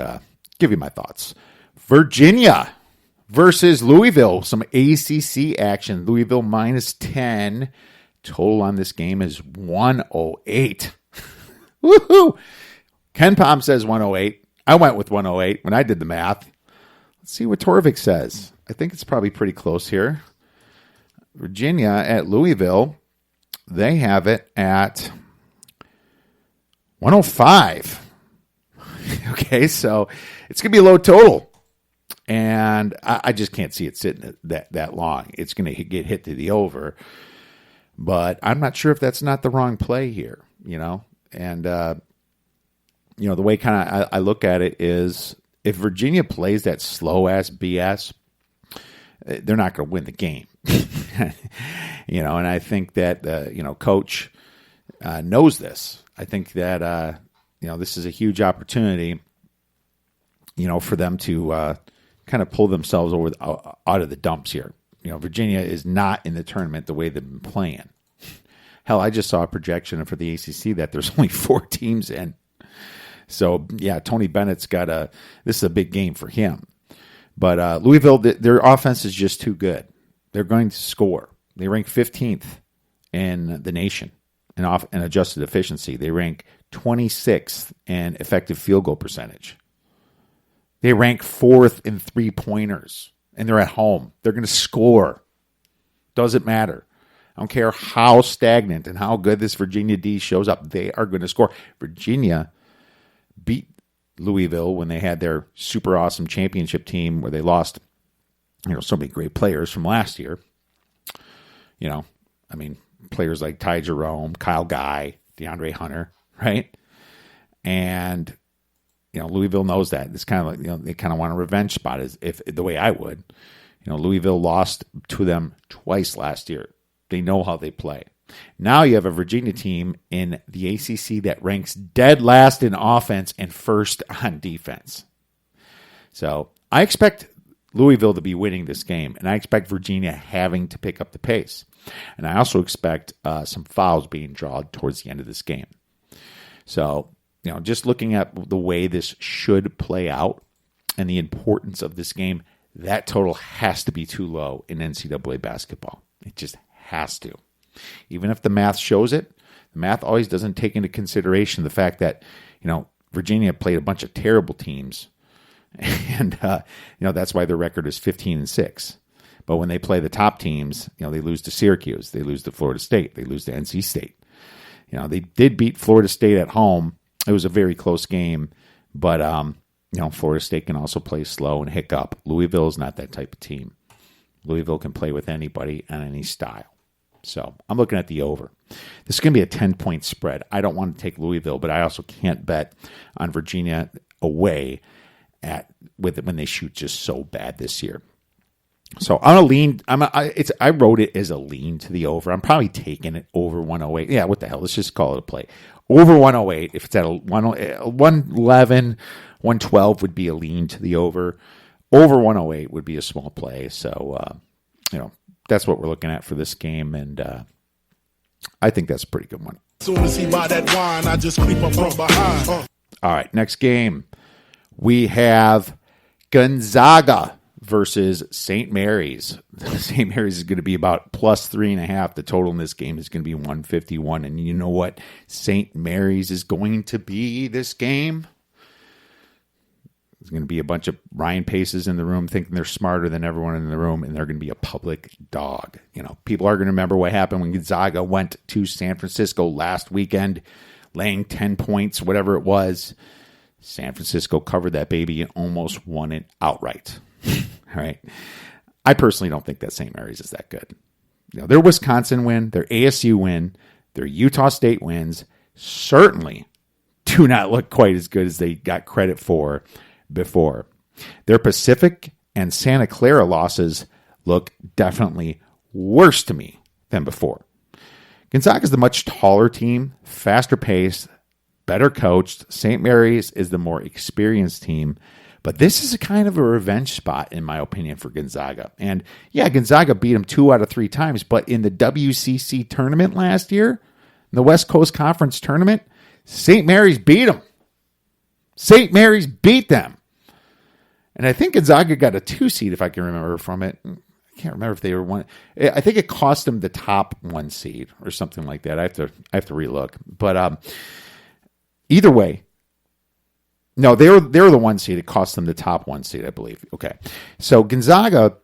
give you my thoughts. Virginia versus Louisville. Some ACC action. Louisville -10. Total on this game is 108. Woohoo! Ken Pom says 108. I went with 108 when I did the math. Let's see what Torvik says. I think it's probably pretty close here. Virginia at Louisville, they have it at 105. Okay, so it's going to be a low total. And I just can't see it sitting that long. It's going to get hit to the over. But I'm not sure if that's not the wrong play here, And, the way kind of I look at it is if Virginia plays that slow-ass BS, they're not going to win the game. And I think that, Coach knows this. I think that, this is a huge opportunity, for them to kind of pull themselves out of the dumps here. Virginia is not in the tournament the way they've been playing. Hell, I just saw a projection for the ACC that there's only 4 teams in. So, yeah, Tony Bennett's this is a big game for him. But Louisville, their offense is just too good. They're going to score. They rank 15th in the nation in adjusted efficiency. They rank 26th in effective field goal percentage. They rank 4th in three-pointers, and they're at home. They're going to score. Doesn't matter. I don't care how stagnant and how good this Virginia D shows up. They are going to score. Virginia beat Louisville when they had their super awesome championship team where they lost, so many great players from last year. Players like Ty Jerome, Kyle Guy, DeAndre Hunter, right? And, Louisville knows that. It's kind of like, they kind of want a revenge spot if the way I would. Louisville lost to them twice last year. They know how they play. Now you have a Virginia team in the ACC that ranks dead last in offense and first on defense. So I expect Louisville to be winning this game, and I expect Virginia having to pick up the pace. And I also expect some fouls being drawn towards the end of this game. So, just looking at the way this should play out and the importance of this game, that total has to be too low in NCAA basketball. It just has to. Even if the math shows it, the math always doesn't take into consideration the fact that, Virginia played a bunch of terrible teams. And, that's why their record is 15-6. But when they play the top teams, they lose to Syracuse. They lose to Florida State. They lose to NC State. They did beat Florida State at home. It was a very close game. But, Florida State can also play slow and hiccup. Louisville is not that type of team. Louisville can play with anybody and any style. So I'm looking at the over. This is going to be a 10-point spread. I don't want to take Louisville, but I also can't bet on Virginia away when they shoot just so bad this year. So I'm a lean. I wrote it as a lean to the over. I'm probably taking it over 108. Yeah, what the hell? Let's just call it a play. Over 108. If it's at a 111, 112 would be a lean to the over. Over 108 would be a small play. So, that's what we're looking at for this game, and I think that's a pretty good one. As soon as he buy that wine, I just creep up from behind. All right, next game. We have Gonzaga versus St. Mary's. St. Mary's is going to be about plus 3.5. The total in this game is going to be 151. And you know what St. Mary's is going to be this game? There's going to be a bunch of Ryan Paces in the room thinking they're smarter than everyone in the room, and they're going to be a public dog. People are going to remember what happened when Gonzaga went to San Francisco last weekend, laying 10 points, whatever it was. San Francisco covered that baby and almost won it outright. All right. I personally don't think that St. Mary's is that good. Their Wisconsin win, their ASU win, their Utah State wins certainly do not look quite as good as they got credit for before. Their Pacific and Santa Clara losses look definitely worse to me than before. Gonzaga is the much taller team, faster paced, better coached. St. Mary's is the more experienced team. But this is a kind of a revenge spot, in my opinion, for Gonzaga. And yeah, Gonzaga beat them 2 out of 3 times. But in the WCC tournament last year, in the West Coast Conference tournament, St. Mary's beat them. St. Mary's beat them. And I think Gonzaga got a 2 seed, if I can remember from it. I can't remember if they were 1. I think it cost them the top 1 seed or something like that. I have to relook. But either way, no, they were the 1 seed. It cost them the top 1 seed, I believe. Okay, so Gonzaga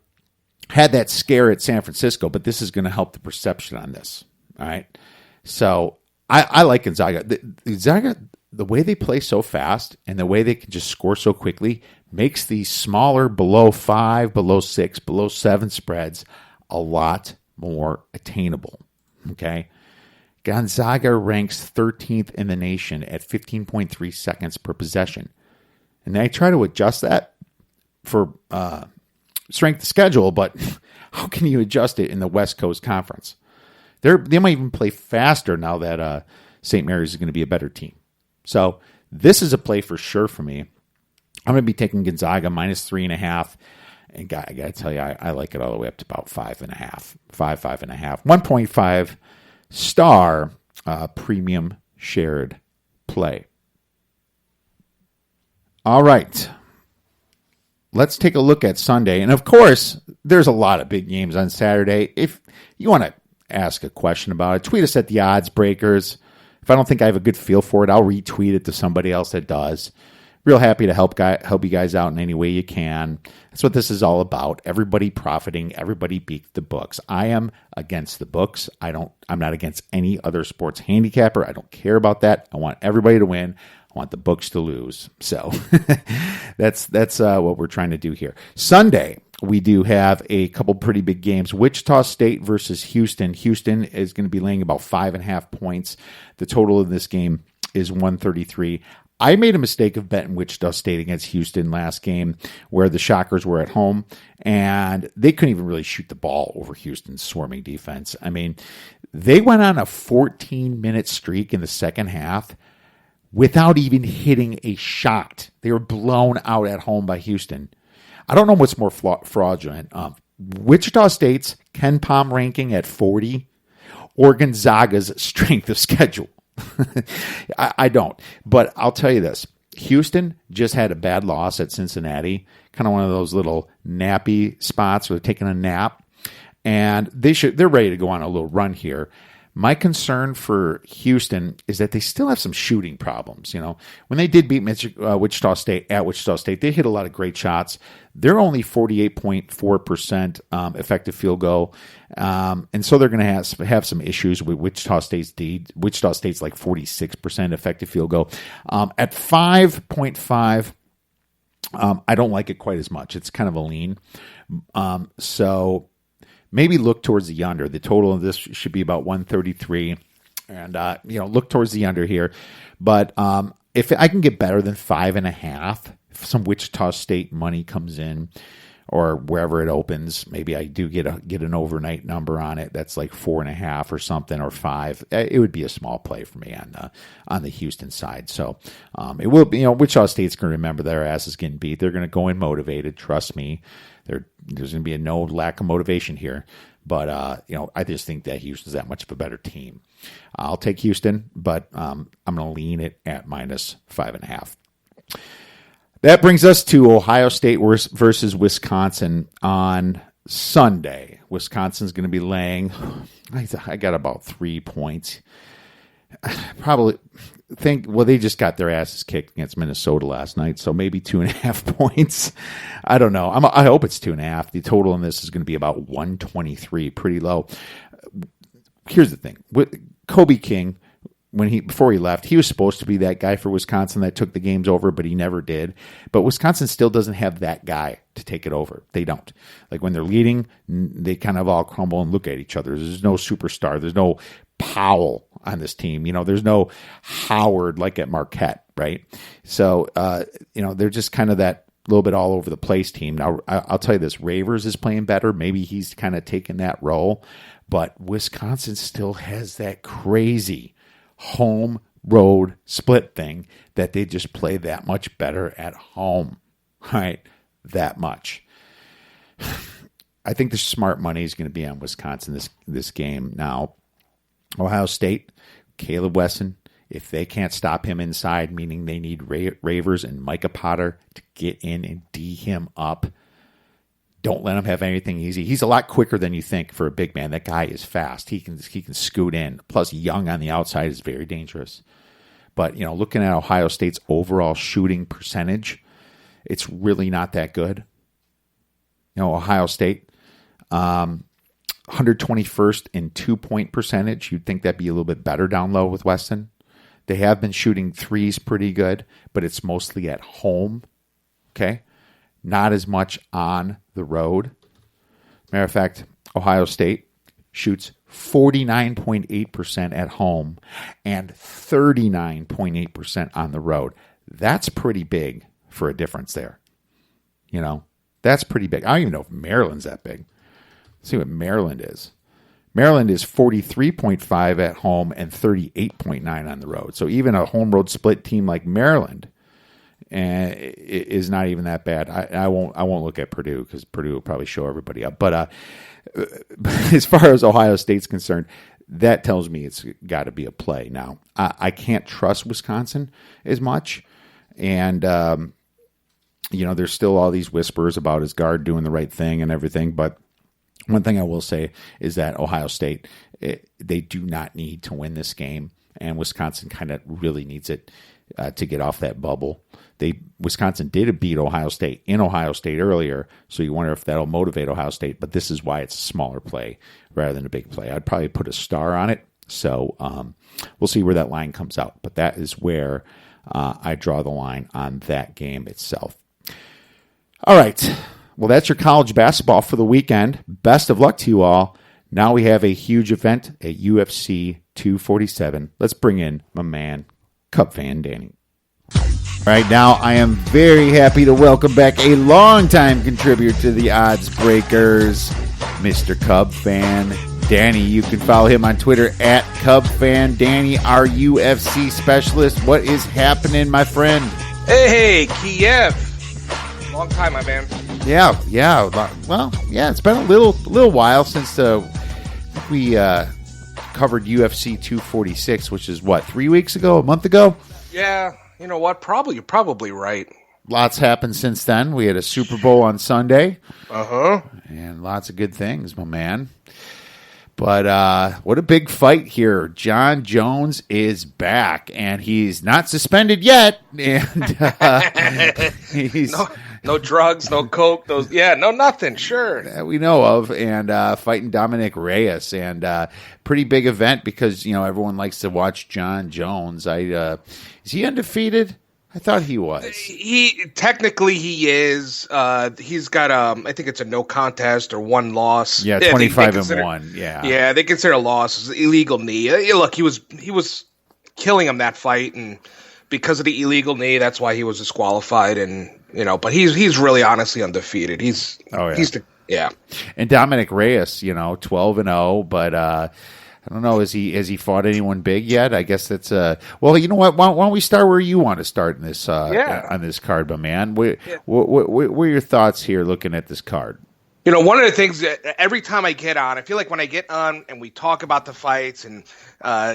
had that scare at San Francisco, but this is going to help the perception on this. All right, so I like Gonzaga. Gonzaga, the way they play so fast and the way they can just score so quickly makes these smaller, below 5, below 6, below 7 spreads a lot more attainable. Okay. Gonzaga ranks 13th in the nation at 15.3 seconds per possession. And I try to adjust that for strength of schedule, but how can you adjust it in the West Coast Conference? They might even play faster now that St. Mary's is going to be a better team. So this is a play for sure for me. I'm going to be taking Gonzaga -3.5. And I got to tell you, I like it all the way up to about 5.5. 5.5. 1.5 star premium shared play. All right. Let's take a look at Sunday. And of course, there's a lot of big games on Saturday. If you want to ask a question about it, tweet us at the Odds Breakers. If I don't think I have a good feel for it, I'll retweet it to somebody else that does. Real happy to help you guys out in any way you can. That's what this is all about. Everybody profiting, everybody beat the books. I am against the books. I'm not against any other sports handicapper. I don't care about that. I want everybody to win. I want the books to lose. So that's what we're trying to do here. Sunday, we do have a couple pretty big games. Wichita State versus Houston. Houston is going to be laying about 5.5 points. The total of this game is 133. I made a mistake of betting Wichita State against Houston last game where the Shockers were at home, and they couldn't even really shoot the ball over Houston's swarming defense. I mean, they went on a 14-minute streak in the second half without even hitting a shot. They were blown out at home by Houston. I don't know what's more fraudulent. Wichita State's Ken Pom ranking at 40 or Gonzaga's strength of schedule. I don't. But I'll tell you this. Houston just had a bad loss at Cincinnati. Kind of one of those little nappy spots where they're taking a nap. And they're ready to go on a little run here. My concern for Houston is that they still have some shooting problems. You know, when they did beat Wichita State at Wichita State, they hit a lot of great shots. They're only 48.4% effective field goal, and so they're going to have some issues with Wichita State's D. Wichita State's like 46% effective field goal. At 5.5, I don't like it quite as much. It's kind of a lean. So maybe look towards the under. The total of this should be about 133. And, look towards the under here. But if I can get better than 5.5, if some Wichita State money comes in or wherever it opens, maybe I do get an overnight number on it that's like 4.5 or something, or 5. It would be a small play for me on the Houston side. So it will be, Wichita State's going to remember their asses getting beat. They're going to go in motivated. Trust me. There's going to be no lack of motivation here. But, I just think that Houston's that much of a better team. I'll take Houston, but I'm going to lean it at -5.5. That brings us to Ohio State versus Wisconsin on Sunday. Wisconsin's going to be laying, I got about 3 points. Probably they just got their asses kicked against Minnesota last night, so maybe 2.5 points. I don't know. I hope it's 2.5. The total in this is going to be about 123, pretty low. Here's the thing. Kobe King, before he left, he was supposed to be that guy for Wisconsin that took the games over, but he never did. But Wisconsin still doesn't have that guy to take it over. They don't. Like when they're leading, they kind of all crumble and look at each other. There's no superstar. There's no Powell on this team. There's no Howard like at Marquette, right? So, they're just kind of that little bit all over the place team. Now, I'll tell you this, Ravers is playing better. Maybe he's kind of taken that role, but Wisconsin still has that crazy home road split thing that they just play that much better at home, right? That much. I think the smart money is going to be on Wisconsin this game. Now, Ohio State, Caleb Wesson, if they can't stop him inside, meaning they need Ravers and Micah Potter to get in and D him up, don't let him have anything easy. He's a lot quicker than you think for a big man. That guy is fast. He can scoot in. Plus, Young on the outside is very dangerous. But, looking at Ohio State's overall shooting percentage, it's really not that good. Ohio State, 121st in 2-point percentage. You'd think that'd be a little bit better down low with Weston. They have been shooting threes pretty good, but it's mostly at home. Okay? Not as much on the road. Matter of fact, Ohio State shoots 49.8% at home and 39.8% on the road. That's pretty big for a difference there. You know, that's pretty big. I don't even know if Maryland's that big. Let's see what Maryland is. Maryland is 43.5 at home and 38.9 on the road. So even a home road split team like Maryland is not even that bad. I won't look at Purdue because Purdue will probably show everybody up. But as far as Ohio State's concerned, that tells me it's got to be a play. Now, I can't trust Wisconsin as much. And, there's still all these whispers about his guard doing the right thing and everything. But one thing I will say is that Ohio State, they do not need to win this game. And Wisconsin kind of really needs it to get off that bubble. Wisconsin did beat Ohio State in Ohio State earlier, so you wonder if that'll motivate Ohio State. But this is why it's a smaller play rather than a big play. I'd probably put a star on it. So we'll see where that line comes out. But that is where I draw the line on that game itself. All right. Well, that's your college basketball for the weekend. Best of luck to you all. Now we have a huge event at UFC 247. Let's bring in my man, Cub Fan Danny. Right now, I am very happy to welcome back a longtime contributor to the Odds Breakers, Mr. Cub Fan Danny. You can follow him on Twitter at Cub Fan Danny, our UFC specialist. What is happening, my friend? Hey, Kiev. Long time, my man. Yeah. Well, yeah, it's been a little while since we covered UFC 246, which is what, 3 weeks ago, a month ago? Yeah. You know what? You're probably right. Lots happened since then. We had a Super Bowl on Sunday. Uh-huh. And lots of good things, my man. But what a big fight here. John Jones is back, and he's not suspended yet. And he's no drugs, no coke, nothing. Sure, that we know of, and fighting Dominic Reyes, and pretty big event because everyone likes to watch John Jones. Is he undefeated? I thought he was. He is. He's got I think it's a no contest or one loss. Yeah, 25-1. Yeah, they consider a loss illegal knee. Look, he was killing him that fight, and because of the illegal knee, that's why he was disqualified. And but he's really honestly undefeated. And Dominic Reyes, 12-0, but I don't know. Has he fought anyone big yet? I guess that's well. You know what? Why don't we start where you want to start in this on this card, my man? What are your thoughts here looking at this card? One of the things that every time I get on, I feel like when I get on and we talk about the fights and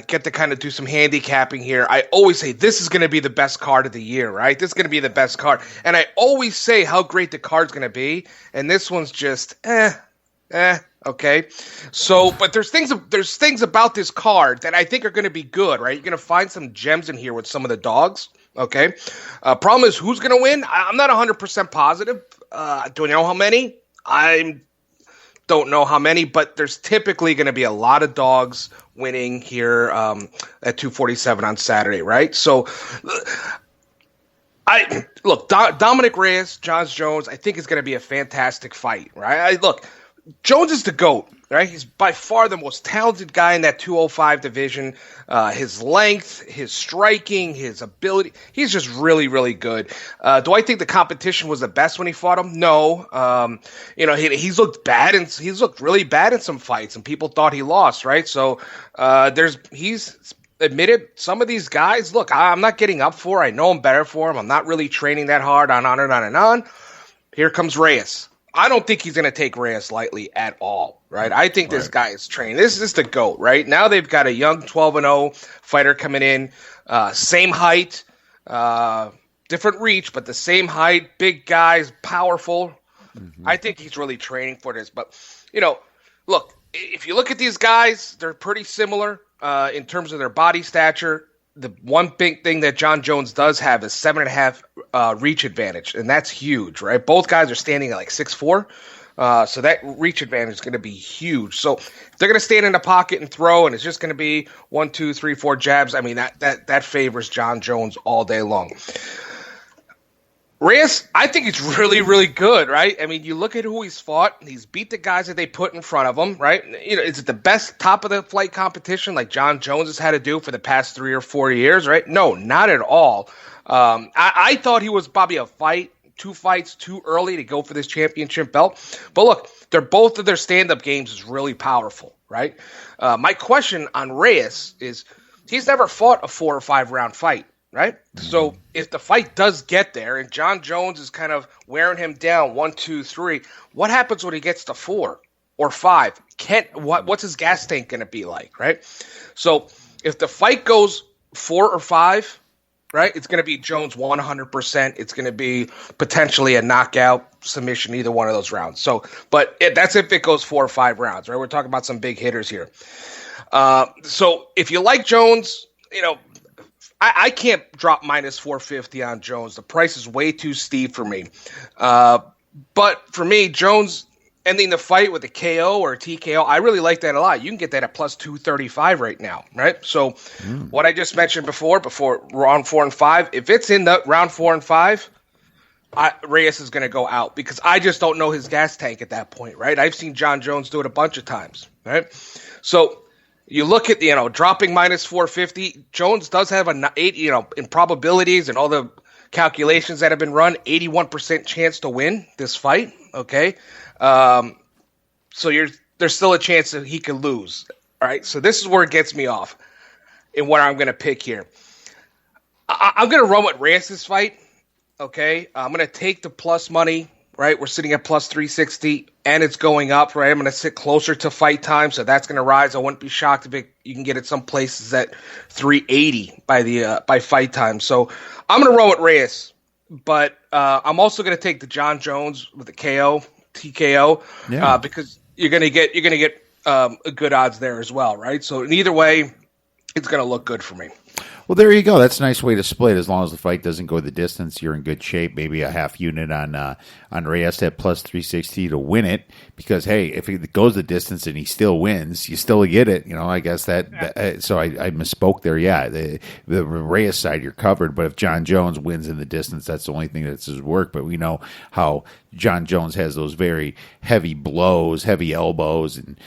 get to kind of do some handicapping here, I always say this is going to be the best card of the year, right? This is going to be the best card, and I always say how great the card's going to be, and this one's just okay. So, but there's things about this card that I think are going to be good, right? You're going to find some gems in here with some of the dogs, okay? Problem is, who's going to win? I'm not 100% positive. Do I know how many? I don't know how many, but there's typically going to be a lot of dogs winning here at 247 on Saturday, right? So, Dominic Reyes, John Jones, I think is going to be a fantastic fight, right? Jones is the GOAT, right? He's by far the most talented guy in that 205 division. His length, his striking, his ability, he's just really, really good. Do I think the competition was the best when he fought him? No. He's looked bad, and he's looked really bad in some fights, and people thought he lost, right? So he's admitted some of these guys, look, I'm not getting up for. I know I'm better for him. I'm not really training that hard on and on and on. Here comes Reyes. I don't think he's going to take Reyes lightly at all, right? I think this guy is trained. This is the GOAT, right? Now they've got a young 12-0 fighter coming in, same height, different reach, but the same height, big guys, powerful. Mm-hmm. I think he's really training for this. But, look, if you look at these guys, they're pretty similar in terms of their body stature. The one big thing that John Jones does have is 7.5 reach advantage, and that's huge, right? Both guys are standing at like 6'4", so that reach advantage is going to be huge. So they're going to stand in the pocket and throw, and it's just going to be 1, 2, 3, 4 jabs. I mean, that favors John Jones all day long. Reyes, I think he's really, really good, right? I mean, you look at who he's fought. He's beat the guys that they put in front of him, right? You know, is it the best top of the flight competition like John Jones has had to do for the past 3 or 4 years, right? No, not at all. I thought he was probably two fights too early to go for this championship belt. But look, both of their stand-up games is really powerful, right? My question on Reyes is he's never fought a 4 or 5 round fight. Right? So if the fight does get there and John Jones is kind of wearing him down 1, 2, 3, what happens when he gets to 4 or 5? What's his gas tank going to be like? Right? So if the fight goes 4 or 5, right, it's going to be Jones 100%. It's going to be potentially a knockout submission, either one of those rounds. So, but that's if it goes 4 or 5 rounds, right? We're talking about some big hitters here. So if you like Jones, you know, I can't drop minus 450 on Jones. The price is way too steep for me. But for me, Jones ending the fight with a KO or a TKO, I really like that a lot. You can get that at plus 235 right now, right? So what I just mentioned before round 4 and 5, if it's in the round 4 and 5, Reyes is going to go out because I just don't know his gas tank at that point, right? I've seen John Jones do it a bunch of times, right? So you look at, dropping minus 450. Jones does have in probabilities and all the calculations that have been run, 81% chance to win this fight. Okay. So there's still a chance that he could lose. All right. So this is where it gets me off and what I'm going to pick here. I'm going to run with Reyes' fight. Okay. I'm going to take the plus money. Right, we're sitting at plus 360, and it's going up. Right, I'm going to sit closer to fight time, so that's going to rise. I wouldn't be shocked if you can get it some places at 380 by fight time. So I'm going to roll with Reyes, but I'm also going to take the John Jones with the TKO, because you're going to get good odds there as well. Right, so in either way, it's going to look good for me. Well, there you go. That's a nice way to split. As long as the fight doesn't go the distance, you're in good shape. Maybe a half unit on Reyes at plus 360 to win it. Because, hey, if it goes the distance and he still wins, you still get it. I guess so I misspoke there. Yeah, the Reyes side, you're covered. But if John Jones wins in the distance, that's the only thing that's his work. But we know how John Jones has those very heavy blows, heavy elbows, and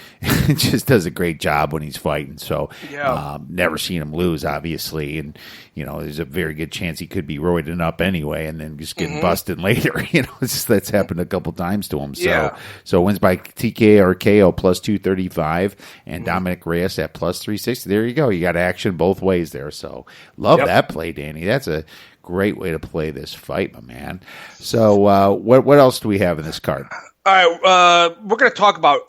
just does a great job when he's fighting. So never seen him lose, obviously. And, there's a very good chance he could be roiding up anyway and then just getting busted later. That's happened a couple times to him. So wins by TKO or KO plus 235 and Dominic Reyes at plus 360. There you go. You got action both ways there. So love that play, Danny. That's a great way to play this fight, my man. So what else do we have in this card? All right, we're going to talk about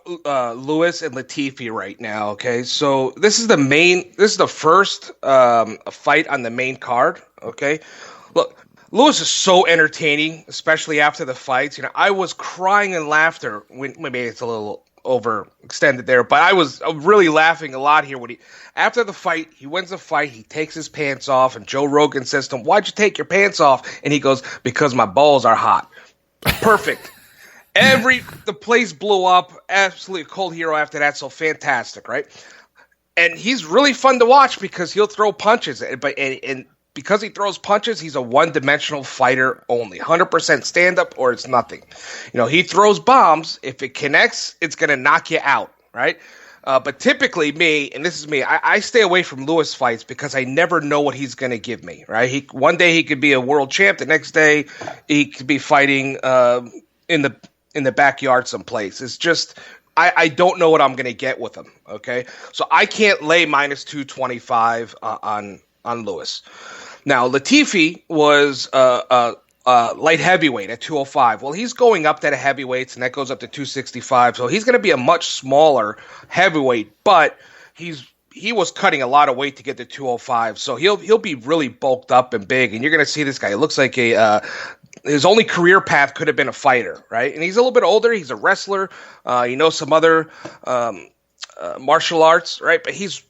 Lewis and Latifi right now. Okay, so this is the first fight on the main card. Okay, look, Lewis is so entertaining, especially after the fights. I was crying in laughter when maybe it's a little overextended there, but I was really laughing a lot here when after the fight, he wins the fight, he takes his pants off, and Joe Rogan says to him, "Why'd you take your pants off?" And he goes, "Because my balls are hot." Perfect. The place blew up. Absolutely a cold hero after that. So fantastic, right? And he's really fun to watch because he'll throw punches. But because he throws punches, he's a one-dimensional fighter only. 100% stand-up or it's nothing. He throws bombs. If it connects, it's going to knock you out, right? But typically I stay away from Lewis fights because I never know what he's going to give me, right? One day he could be a world champ. The next day he could be fighting in the backyard someplace. It's just I don't know what I'm going to get with him. Okay, so I can't lay minus 225 on Lewis. Now Latifi was light heavyweight at 205. Well, he's going up to the heavyweights, and that goes up to 265. So he's going to be a much smaller heavyweight, but he was cutting a lot of weight to get to 205. So he'll be really bulked up and big, and you're going to see this guy. It looks like his only career path could have been a fighter, right? And he's a little bit older. He's a wrestler. Some other martial arts, right? But he's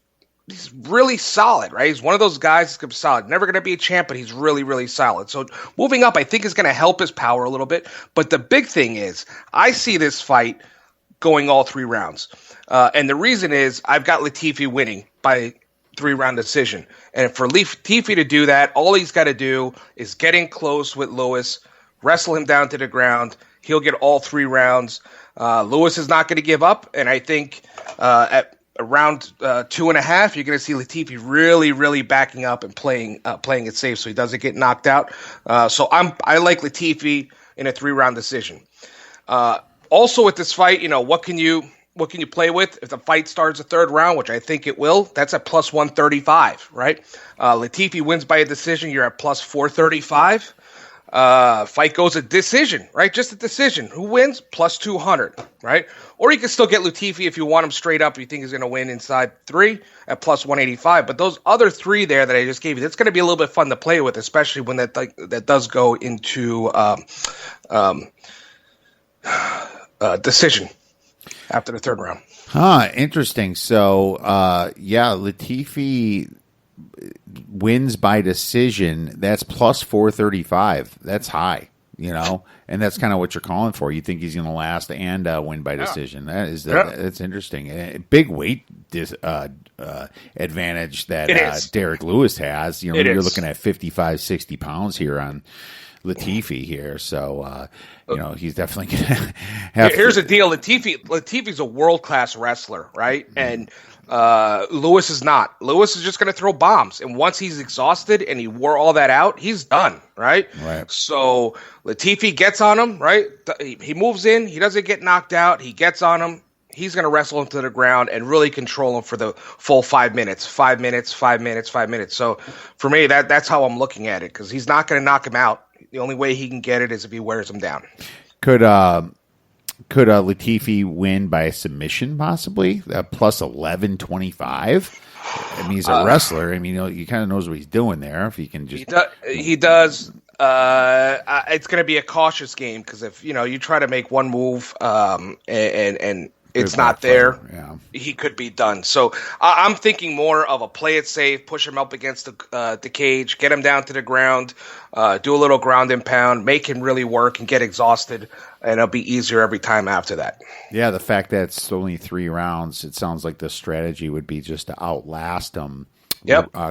really solid, right? He's one of those guys that's solid. Never going to be a champ, but he's really, really solid. So moving up, I think, is going to help his power a little bit. But the big thing is I see this fight going all 3 rounds. And the reason is I've got Latifi winning by 3-round decision. And for Latifi to do that, all he's got to do is get in close with Lewis, wrestle him down to the ground. He'll get all 3 rounds. Lewis is not going to give up, and I think at around 2.5, you're going to see Latifi really, really backing up and playing it safe so he doesn't get knocked out. So I like Latifi in a 3-round decision. Also with this fight, what can you play with? If the fight starts the 3rd round, which I think it will, that's at plus 135, right? Latifi wins by a decision, you're at plus 435. Fight goes a decision, right? Just a decision. Who wins? Plus 200, right? Or you can still get Latifi if you want him straight up. You think he's going to win inside 3 at plus 185. But those other 3 there that I just gave you, that's going to be a little bit fun to play with, especially when that does go into decision after the 3rd round. Interesting. So, Latifi wins by decision. That's plus 435. That's high, and that's kind of what you're calling for. You think he's going to last and win by decision. That's interesting. Big weight advantage that Derek Lewis has. You're looking at 55, 60 pounds here on Latifi here. So, he's definitely going to have. Here's the deal. Latifi's a world-class wrestler, right? And Lewis is not. Lewis is just going to throw bombs. And once he's exhausted and he wore all that out, he's done, right? So Latifi gets on him, right? He moves in. He doesn't get knocked out. He gets on him. He's going to wrestle him to the ground and really control him for the full 5 minutes. 5 minutes, 5 minutes, 5 minutes. So for me, that's how I'm looking at it, because he's not going to knock him out. The only way he can get it is if he wears him down. Could Latifi win by a submission, possibly? Plus 1125? I mean, he's a wrestler. I mean, he kind of knows what he's doing there. If he can just... He does. It's going to be a cautious game, because if, you try to make one move and it's not there, he could be done. So I'm thinking more of a play it safe, push him up against the cage, get him down to the ground, do a little ground and pound, make him really work and get exhausted, and it'll be easier every time after that. Yeah, the fact that it's only 3 rounds, it sounds like the strategy would be just to outlast him.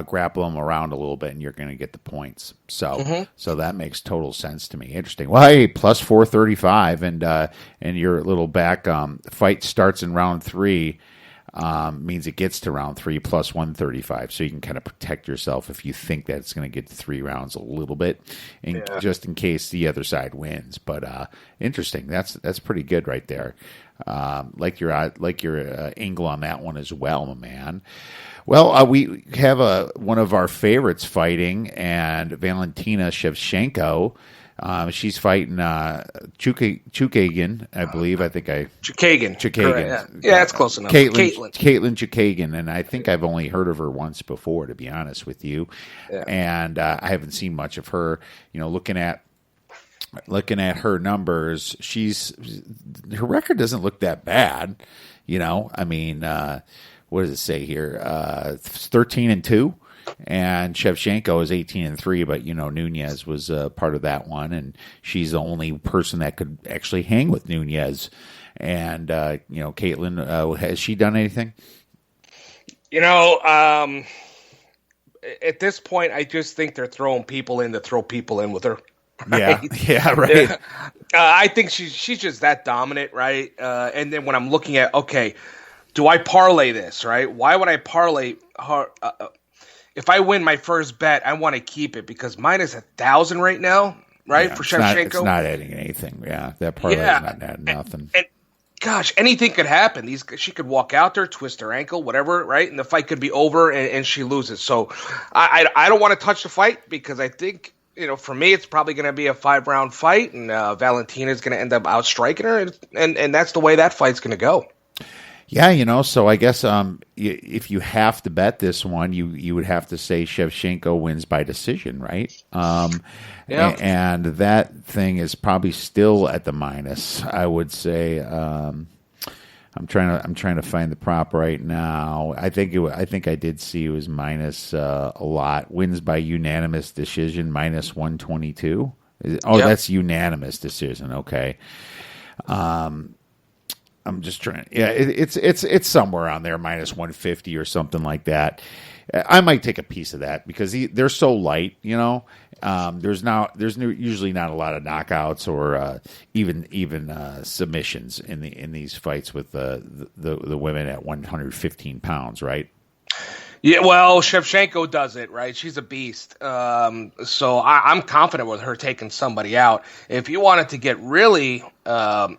Grapple them around a little bit, and you're going to get the points. So, so that makes total sense to me. Interesting. Well, hey, plus 435, and your little back fight starts in round 3. Means it gets to round 3 plus 135, so you can kind of protect yourself if you think that it's going to get to 3 rounds a little bit, just in case the other side wins. But interesting. That's pretty good right there. Like your angle on that one as well, my man. Well, we have one of our favorites fighting, and Valentina Shevchenko. She's fighting Chookagian, I believe. Chookagian. Yeah, that's close enough. Caitlin Chookagian, and I think I've only heard of her once before, to be honest with you. Yeah. And I haven't seen much of her. Looking at her numbers, her record doesn't look that bad. I mean, what does it say here? 13-2. And Shevchenko is 18-3, but Nunez was part of that one, and she's the only person that could actually hang with Nunez. And Caitlin, has she done anything? At this point, I just think they're throwing people in to throw people in with her. Right? Yeah, right. Yeah. I think she's just that dominant, right? And then when I'm looking at, okay, do I parlay this, right? Why would I parlay her? If I win my first bet, I want to keep it because mine is 1,000 right now, right? For Shevchenko. It's not adding anything. Yeah, that parlay is not adding nothing. And gosh, anything could happen. She could walk out there, twist her ankle, whatever, right? And the fight could be over and she loses. So I don't want to touch the fight because I think, for me, it's probably going to be a 5-round fight, and Valentina is going to end up outstriking her, and that's the way that fight's going to go. Yeah, so I guess if you have to bet this one, you would have to say Shevchenko wins by decision, right? And that thing is probably still at the minus. I would say. I'm trying to find the prop right now. I think I did see it was minus a lot. Wins by unanimous decision minus 122. That's unanimous decision. Okay. I'm just trying. Yeah, it's somewhere on there, minus 150 or something like that. I might take a piece of that because they're so light, There's usually not a lot of knockouts or even submissions in these fights with the women at 115 pounds, right? Yeah, well, Shevchenko does it, right? She's a beast. So I'm confident with her taking somebody out. If you wanted to get really, have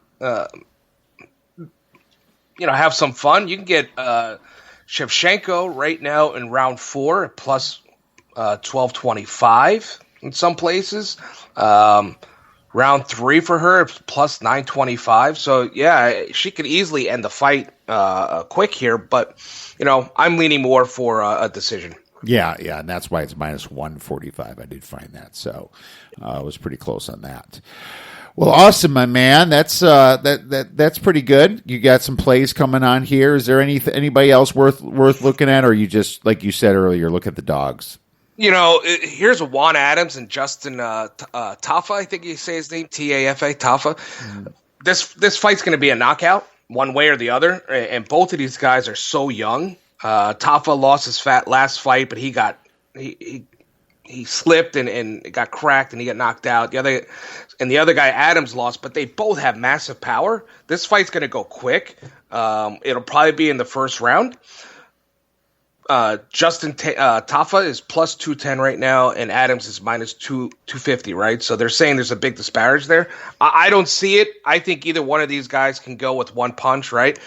some fun, you can get Shevchenko right now in round 4 at plus 1225 in some places. Round 3 for her plus 925. So yeah, she could easily end the fight quick here, but I'm leaning more for a decision. Yeah, and that's why it's minus 145. I did find that, so I was pretty close on that. Well, awesome, my man. That's pretty good. You got some plays coming on here. Is there anybody else worth looking at, or you just, like you said earlier, look at the dogs? Here's Juan Adams and Justin Tafa, I think you say his name, Tafa, Tafa. Mm-hmm. This fight's going to be a knockout, one way or the other, and both of these guys are so young. Tafa lost his last fight, but he slipped and got cracked and he got knocked out. The other guy, Adams, lost, but they both have massive power. This fight's going to go quick. It'll probably be in the first round. Justin Tafa is plus 210 right now, and Adams is minus 250, right? So they're saying there's a big disparage there. I don't see it. I think either one of these guys can go with one punch, right?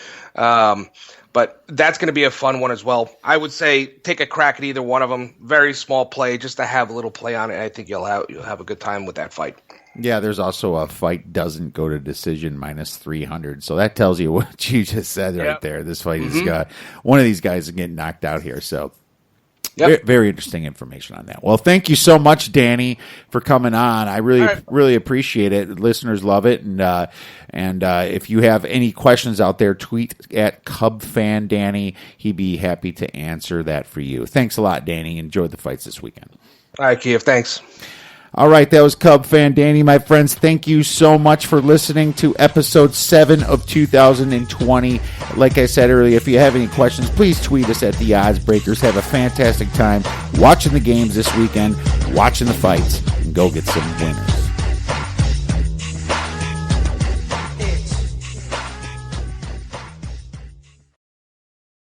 But that's going to be a fun one as well. I would say take a crack at either one of them. Very small play, just to have a little play on it. I think you'll have a good time with that fight. Yeah, there's also a fight doesn't go to decision minus 300. So that tells you what you just said right there. This fight has got one of these guys getting knocked out here. So very interesting information on that. Well, thank you so much, Danny, for coming on. I really appreciate it. Listeners love it. And if you have any questions out there, tweet at Cub Fan Danny. He'd be happy to answer that for you. Thanks a lot, Danny. Enjoy the fights this weekend. All right, Kiev. Thanks. All right, that was Cub Fan Danny, my friends. Thank you so much for listening to episode 7 of 2020. Like I said earlier, if you have any questions, please tweet us at The Odds Breakers. Have a fantastic time watching the games this weekend, watching the fights, and go get some winners.